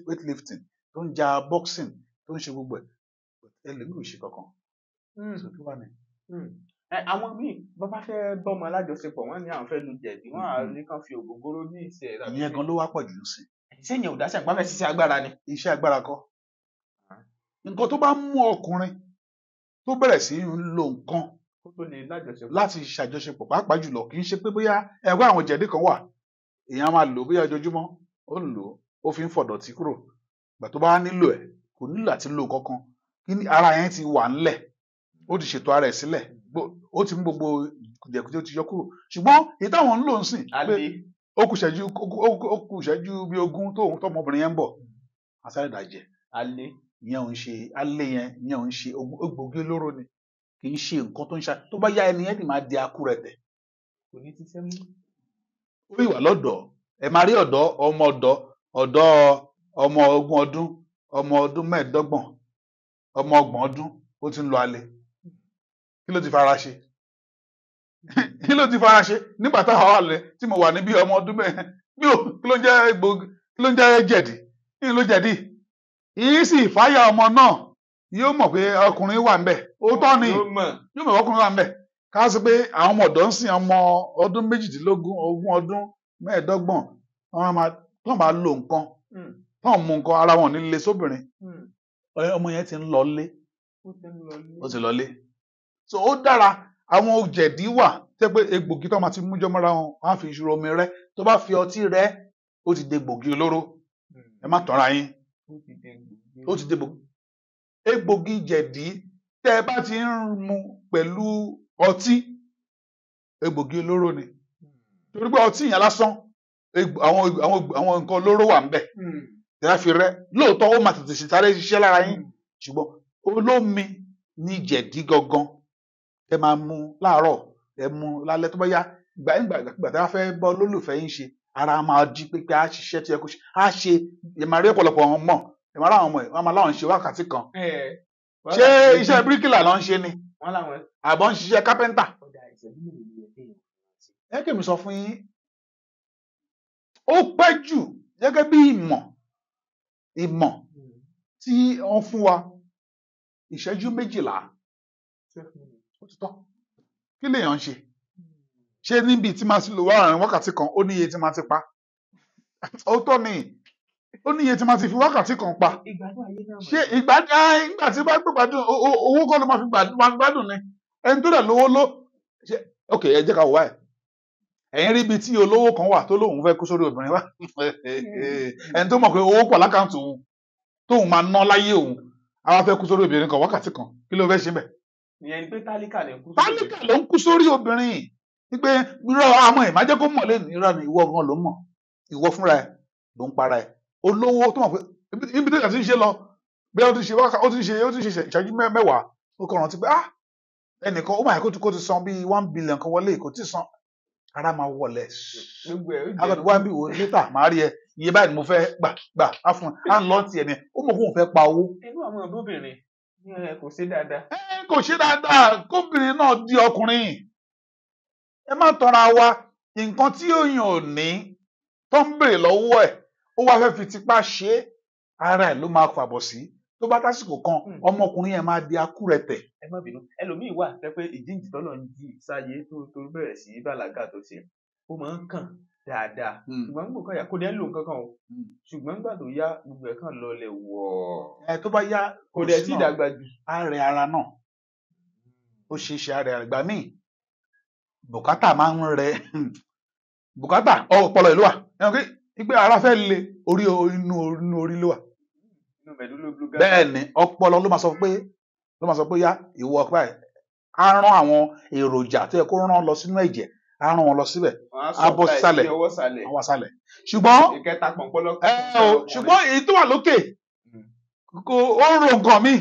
weightlifting tó ń ja boxing tó ń ṣe gbogbo ẹ̀ ẹlòmíì ò ṣe kankan so tó wà ní. àwọn míì bàbá fẹ́ bọ́mọ alájọṣepọ̀ wọ́n ní àwọn fẹ́ lu jẹ̀dí wọ́n á ní kàn fi ògógóró ní ìṣe ẹ̀. ìyẹn gan ló wá pọ̀ jù sí. sẹ́yìn ò dáṣẹ́ àgbà fẹ́ ṣiṣẹ́ agbára ni. iṣẹ́ agbára kọ́ nǹkan tó bá mú ọkùnrin tó bẹ̀rẹ̀ sí í lo nǹkan kó tó lè lájọṣepọ̀ láti ṣàjọṣepọ̀ pàápàá jùlọ kì í ṣe pé bóyá ẹgbẹ́ àwọn jẹ̀dí kan wà èèyàn máa lò bóyá ojoojúmọ́ ó ń lò ó fi ń fọ̀dọ̀tí kúrò ìgbà tó bá nílò ẹ̀ kò nílò àti lo kankan kí ara yẹn ti wà ńlẹ̀ ó ti ṣètò ara ẹ̀ sílẹ̀ ó ti mú gbogbo kùdìẹ̀kùdìẹ̀ ó ti yọ kúrò ṣùgbọ́n èyí táwọn ń lò ń sìn pé ó kù ìṣẹ́jú bí ogún tọmọbìnrin yẹn ń bọ̀ asáré dàjẹ́ ìyẹn ò ń ṣe alẹ́ ìyẹn ò ń ṣe egbògi olóró ni kì í ṣe nǹkan tó ń ṣe tó bá yá ẹni yẹn ni máa di akúrẹ̀tẹ̀ kò ní ti sẹ́mu. ó ìwà lọ́dọ̀ ẹ máa rí ọ̀dọ́ ọmọ ogún ọdún ọmọ ọdún mẹ́ẹ̀ẹ́dọ́gbọ̀n ọmọ ọgbọ̀n ọdún ó ti ń lọ alẹ́ kí ló ti fara ṣe kí ló ti fara ṣe nígbà táwọn wà lẹ tí mo wà níbí ọmọ ọdún mẹ́ẹ̀ bí o kí ló ń jẹ́ egbògi kí ló ń jẹ́ jẹ̀dí kí ló jẹ̀dí yìí sì fáyà ọmọ náà yóò mọ̀ pé ọkùnrin wà ń bẹ̀ ó tọ́ ni yóò mọ̀ ọkùnrin wà ń bẹ̀ ká sọ pé àwọn ọmọ ọ̀dọ́ ń sìn ọmọ ọdún méjìdínlógún ogún ọdún mẹ́ẹ̀ẹ́dọ́gbọ̀n wọ́n máa lo nǹkan wọ́n mú nǹkan ara wọn nílé sóbìnrin ọmọ yẹn ti ń lọlé ó ti lọlé so ó dára àwọn jẹ̀dí wà tẹ́ pé egbògi tó máa ti mú jọmọ́ra wọn wọ́n á fi ìṣòro omi rẹ tó bá fi ọtí rẹ ó ti de gbògi olóró ẹ má tọ́ra yín ó ti de gbògi egbògi jẹ̀dí tẹ́ ẹ bá ti ń mu pẹ̀lú ọtí egbògi olóró ni torí pé ọtí yẹn lásán àwọn nǹkan olóró wà ń bẹ̀ tẹ́ ẹ fi rẹ lóòótọ́ ó máa tètè sáré ṣiṣẹ́ lára yín ṣùgbọ́n olómi ní jẹ̀dí gangan ẹ máa mu láàárọ̀ ẹ mu lálẹ́ tó bá yá ìgbà tí a fẹ́ bọ́ lólùfẹ́ yín ṣe ara máa jí pépé á ṣiṣẹ́ tí ẹ kó ṣe á ṣe ẹ máa rí ọ̀pọ̀lọpọ̀ wọn mọ̀ ẹ máa ráwọn ọmọ ẹ wọn máa láwọn ṣe wákàtí kan ṣé iṣẹ́ bíríkìlà ló ń ṣe ni àbọ̀ ń ṣiṣẹ́ kápẹ́ńtà. ẹ kèmí sọ fún yín ó pẹ́ jù gẹ́gẹ́ bí ìmọ̀ tí wọ́n fún wa ìṣẹ́jú 12 ó ti tọ́ kí lèèyàn ń ṣe níbi tí máa ti lò wákàtí kan ó níye tí máa ti pa ó tọ́ ni ó níye tí máa ti fi wákàtí kan pa ṣé ìgbà tí bá gbàdùn owó kọ́ ló máa fi gbàdùn ni ẹni tó dẹ̀ lówó ló ṣe ok ẹ jẹ́ ká wò wáyé ẹ̀yin rí ibi tí olówó kan wà tó lóun fẹ́ kó sórí obìnrin wá ẹni tó mọ̀ pé owó pọ̀ lákàntì òun tóun máa ná láyé òun àwọn fẹ́ kú sórí obìnrin kan wákàtí kan kí ló fẹ́ ṣe bẹ́ẹ̀. ìyẹn ni pé tálíkà ló ń kú sórí obìnrin wípé irọ́ àmọ́ ẹ̀ má jẹ́ kó mọ̀ lẹ́nu irọ́ ni ìwọ gan ló mọ̀ ìwọ fúnra ẹ̀ ló ń para ẹ̀ olówó tó mọ̀ pé ibi tó yà ti ń ṣe lọ bí ó ti ṣe ìṣẹ́jú 10 ó kàn rántí pé ẹnìkan ó máa kó ti san bíi 1 billion kan wọlé kò tí san ara máa wọlé agbọ̀dọ̀ wá bí wo létà máa rí ẹ iye báyìí ni mo fẹ́ gbà á fún á ń lọ tiẹ̀ ni ó mọ̀ kóun fẹ́ pa owó. inú àwọn ọ̀dọ́bìnrin kò ṣe dáadáa. kò ṣe dáadáa kóbìnrin náà di ọkùnrin ẹ má tọra wa nǹkan tí òyìn ò ní tó ń béèrè lọ́wọ́ ẹ̀ ó wá fẹ́ fi tipá ṣe é ara ẹ̀ ló máa fàbọ̀ sí tó bá tásìkò kan ọmọkùnrin yẹn máa di akúrẹ̀tẹ̀. ẹ má bínú ẹlòmíín wà tẹ́ pé ìjíǹjì tọ́lọ̀ ń jí sáyé tó bẹ̀rẹ̀ sí bàlágà tó ṣe ó máa ń kàn dáadáa ṣùgbọ́n gbogbo kan yà kó dẹ́ lò kankan o ṣùgbọ́n nígbà tó yá gbogbo ẹ̀ kàn lọlẹ̀ wọ̀ ẹ tó bá yá kò dẹ̀ tí ìdàgbà jù. ààrẹ ara náà ó ṣe é ṣe ààrẹ àgbà míì bùkátà máa ń rẹ bùkátà ọpọlọ ìlú wa ẹnu pé ara fẹ́ le inú orí ló wà inú mẹ̀dúlú blue gas. bẹ́ẹ̀ ni ọpọlọ ló máa sọ pé yá ìwọ ọpẹ á rán àwọn èròjà tó yẹ kó rán lọ sínú ẹ̀jẹ̀ á rán wọn lọ síbẹ̀ á bọ́ sísàlẹ̀ àwọn àsàlẹ̀ ṣùgbọ́n ìkẹta pọ̀npọ́lọ́ ṣùgbọ́n èyí tó wà lókè kò ó ń ro nǹkan míì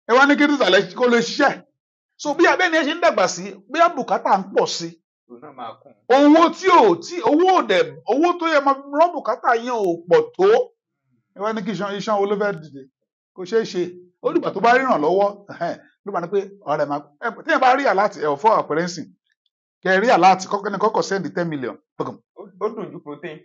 ẹ wá ní kí tìsàlẹ̀ kó lè ṣiṣẹ́ so bí abẹ́ni ẹ ṣe ń dàgbà sí bí bùkátà ń pọ̀ sí owó tó yẹ máa rán bùkátà yẹn ò pọ̀ tó ẹ wá ní kí iṣan wo ló fẹ́ dìde kò ṣeé ṣe ó dìgbà tó bá ríran lọ́wọ́ ló bá ní pé ọ̀rẹ́ máa tí ẹ bá rí àláàtì ẹ̀ fọ́ àpẹẹrẹ ńsìn kẹ rí àláàtì kọ́kọ́ sẹ́ndì 10 million. ó dùn ju protein.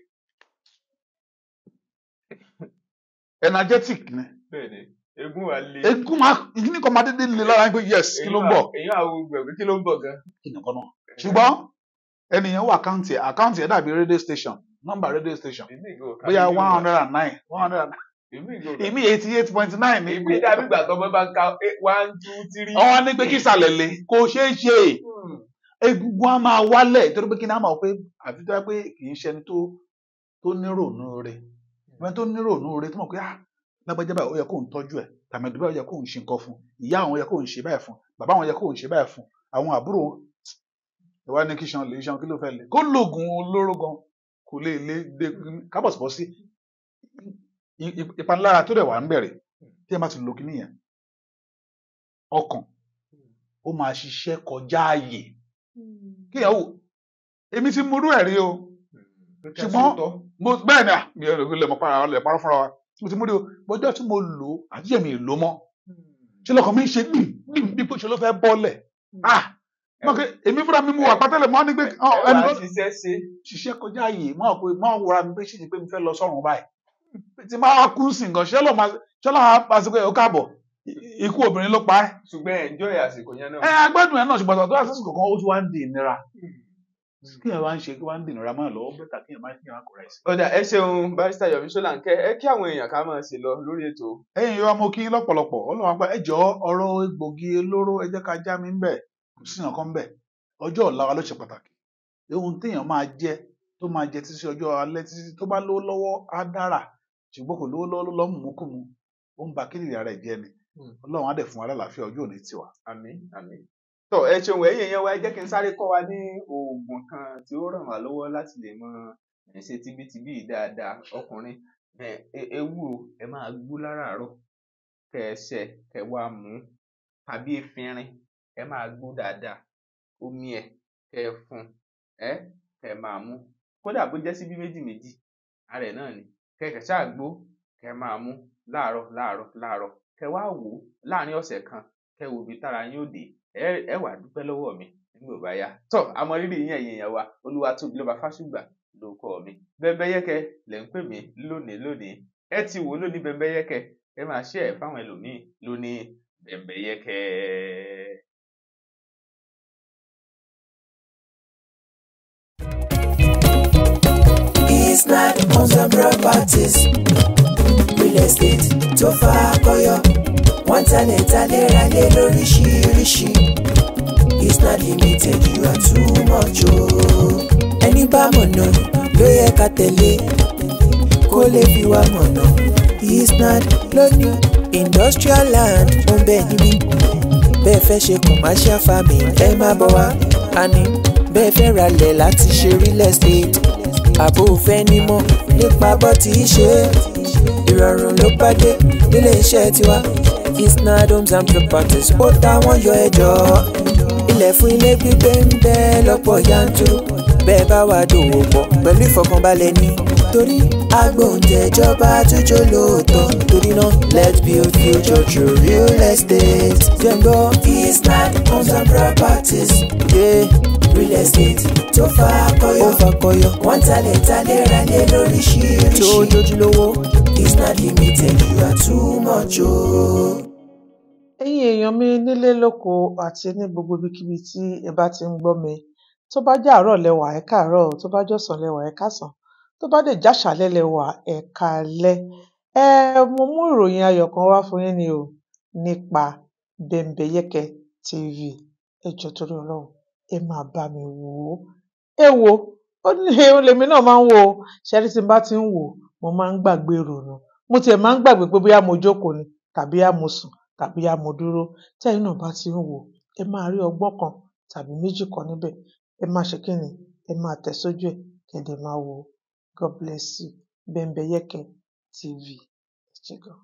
energetic ni. bẹ́ẹ̀ni egun wa le. egun máa ní kò máa dédé le lára pé yes kí ló ń bọ̀. èyí àwọn gbẹ̀gbẹ̀ kí ló ń bọ̀ gan. kí nìkan náà ṣùgbọ́n ẹnìyẹn wà àkáǹtì ẹ̀ dàbí radio station nọ́mbà radio station bóyá 109 ìmí 88.9 ní ìmí dàbí ìgbà tó bá ń ka 1 2 3. ọwọ́ ní pé kí ìsàlẹ̀ le kò ṣeé ṣe egungun á máa wálẹ̀ torí pé kí ní á máa pé àfi tó yẹ pé kì í ṣe ẹni tó nírònú rẹ̀ ẹni tó nírònú rẹ̀ tó mọ̀ pé lágbájá báyìí ó yẹ kó ń tọ́jú ẹ̀ tàmẹ̀dù báyìí ó yẹ kó ń ṣe nǹkan fún ìyá àwọn yẹ kó ń ṣe báyìí fún bàbá àwọn yẹ kó ń ṣe báyìí fún àwọn àbúrò ìwà ní kí ṣan kí ló fẹ́ le kó lògùn olóró gan kò lè dé kábọ̀sibọ́ sí ìpanilára tó dẹ̀ wà ń bẹ̀rẹ̀ tí ẹ bá ti lo kíní yẹn ọkàn ó máa ṣiṣẹ́ kọjá ààyè kíyàwó èmi ti mú irú ẹ̀ rí o ṣùgbọ́n bẹ́ẹ̀ ni mi ò lè mọ̀ parọ́ fúnra wa mo ti mú rí o bọ́jọ́ tí mo lò ó àti ẹ̀mí ìlò mọ́ ṣe lọ́kàn mi ń ṣe gbìm bí pé ṣe ló fẹ́ bọ́lẹ̀ èmi fúnra mi mú wà pátẹ́lẹ̀ mọ́ ní pé ẹni tó ṣiṣẹ́ kọjá ààyè mọ́ wúra mi pé ṣì ní pé mi fẹ́ lọ sọ́run báyìí tí máa kú sí nǹkan ṣẹlọ àsìkò ẹ̀ ó káàbọ̀ ikú obìnrin ló pa ẹ́. ṣùgbọ́n enjoy àsìkò yẹn náà. agbádùn ẹ̀ náà ṣùgbọ́n tó àsìkò kan ó ti wá ń di ìnira kí ẹ wá ń ṣe kí wá ń di ìnira máa lọ́wọ́ bẹ́tà kí ẹ má kí ẹ má kọ̀ rẹ̀ sí. ọ̀dà ẹ ṣeun barrister Yomi Solanke ẹ kí àwọn èèyàn ká máa ṣe lọ lórí ètò. ẹ̀yin yóò mọ kí lọ́pọ̀lọpọ̀ Ọlọ́run apá ẹ jọ̀ọ́ ọ̀rọ̀ egbògi olóró ẹ jẹ́ ká já mi ń bẹ̀ kò sí nǹkan bẹ̀ ọjọ́ ọ̀la wa ló ṣe pàtàkì ohun téèyàn máa jẹ tó máa jẹ títí ọjọ́ alẹ́ títí tó bá lówó lọ́wọ́ á dára ṣùgbọ́n kò lówó lọ́wọ́ lọ́mú mú kùmù ó ń ba kíndìnrín ara ẹ̀ jẹ́ ni Ọlọ́run á dẹ̀ fún wa lálàáfíà ọjọ́ òní tiwa. àmín àmín. tó ẹ ṣeun ẹ̀yin yẹn wá ẹ jẹ́ kí n sáré kọ́ wa ní oògùn kan tí ó ràn wá lọ́wọ́ láti lè mọ ṣe tibítibí dáadáa ọkùnrin ewúro ẹ máa gbó láràárọ̀ kẹ ẹ ṣẹ kẹ wá mú tàbí efinrin ẹ máa gbó dáadáa omi ẹ kẹ ẹ fún kẹ ẹ máa mú kódà bó jẹ́ síbí méjì ara ẹ̀ náà ni kẹkẹ ṣáà gbó kẹ ẹ máa mú láàárọ̀ kẹ wá wò ó láàrin ọ̀sẹ̀ kan kẹ wò bí tára yín ó dé ẹ wà dúpẹ́ lọ́wọ́ mi nígbà bá yá tó àmọ́ rírì yín ẹ̀yin èèyàn wa Olúwatóbi Lọ́ba Fásùgbà ló kọ́ mi Bẹ́mbẹ́yẹ́kẹ́ lẹ ń pè mí lónìí ẹ ti wò lónìí Bẹ́mbẹ́yẹ́kẹ́ ẹ máa ṣe ẹ fáwọn ẹlòmíín lónìí Bẹ́mbẹ́yẹ́kẹ́. Isnad Homes and Properties real estate tó fà kọyọ wọ́n talẹ̀ ralé lóríṣiríṣi Isnad Limited you are too much o. ẹni bá mọ̀nà ló yẹ ká tẹ̀lé kó lè fi wá mọ̀nà Isnad lóní industrial land ó ń bẹ níbí bẹ́ẹ̀ fẹ́ ṣe commercial farming ẹ má bọ̀ wá àní bẹ́ẹ̀ fẹ́ ralẹ̀ láti ṣe real estate àbò fẹ́ nímọ̀ nípa bó ti ṣe ìrọ̀rùn ló bá dé nílé iṣẹ́ tiwa Isnad Homes and Properties ó táwọn yọ ẹjọ́ ilẹ̀ fún ilé gbígbé ń bẹ lọ́pọ̀ yanturu bẹ́ẹ̀ bá wà dòwò pọ̀ pẹ̀lú ìfọkànbalẹ̀ ní torí agbóhùnjẹjọba àtúnjọ lóòótọ́ torí náà let's build future through real estate jẹ́ngbọ́ Isnad Homes and Properties real estate tó fà kọyọ wọ́n talẹ̀ ralé lóríṣiríṣi tó jójúlówó Isnad Limited you are too much o. ẹ̀yin èèyàn mi nílé lóko àti ní gbogbo ibikíbi tí ẹ bá ti ń gbọ́ mi tó bá jẹ́ àárọ̀ lẹ́wà ẹ káàárọ̀ tó bá jọ̀sán lẹ́wà ẹ káàsán tó bá dẹ̀ jáṣálẹ́ lẹ́wà ẹ káalẹ́ mo mú ìròyìn ayọ̀ kan wá fún yín ni o nípa Bẹ́mbẹ́yẹ́kẹ́ TV ẹ jọ̀ọ́ torí Ọlọ́run ẹ máa bá mi wò ó ẹ wo ó ní lèmi náà máa ń wò ó ṣẹ́rí tí n bá ti ń wò mo máa ń gbàgbé ìrònú mo tiẹ̀ máa ń gbàgbé pé bóyá mo jókòó ni tàbí á mo sùn tàbí á mo dúró. Tẹ́yin náà bá ti ń wò, ẹ máa rí ọgbọ́n kan tàbí méjì kan níbẹ̀. Ẹ máa ṣe kíni? Ẹ máa tẹ̀ sójú ẹ̀, kí ẹ dẹ̀ máa wo. God bless you. Bembeyeke TV. Ẹ ṣé gan.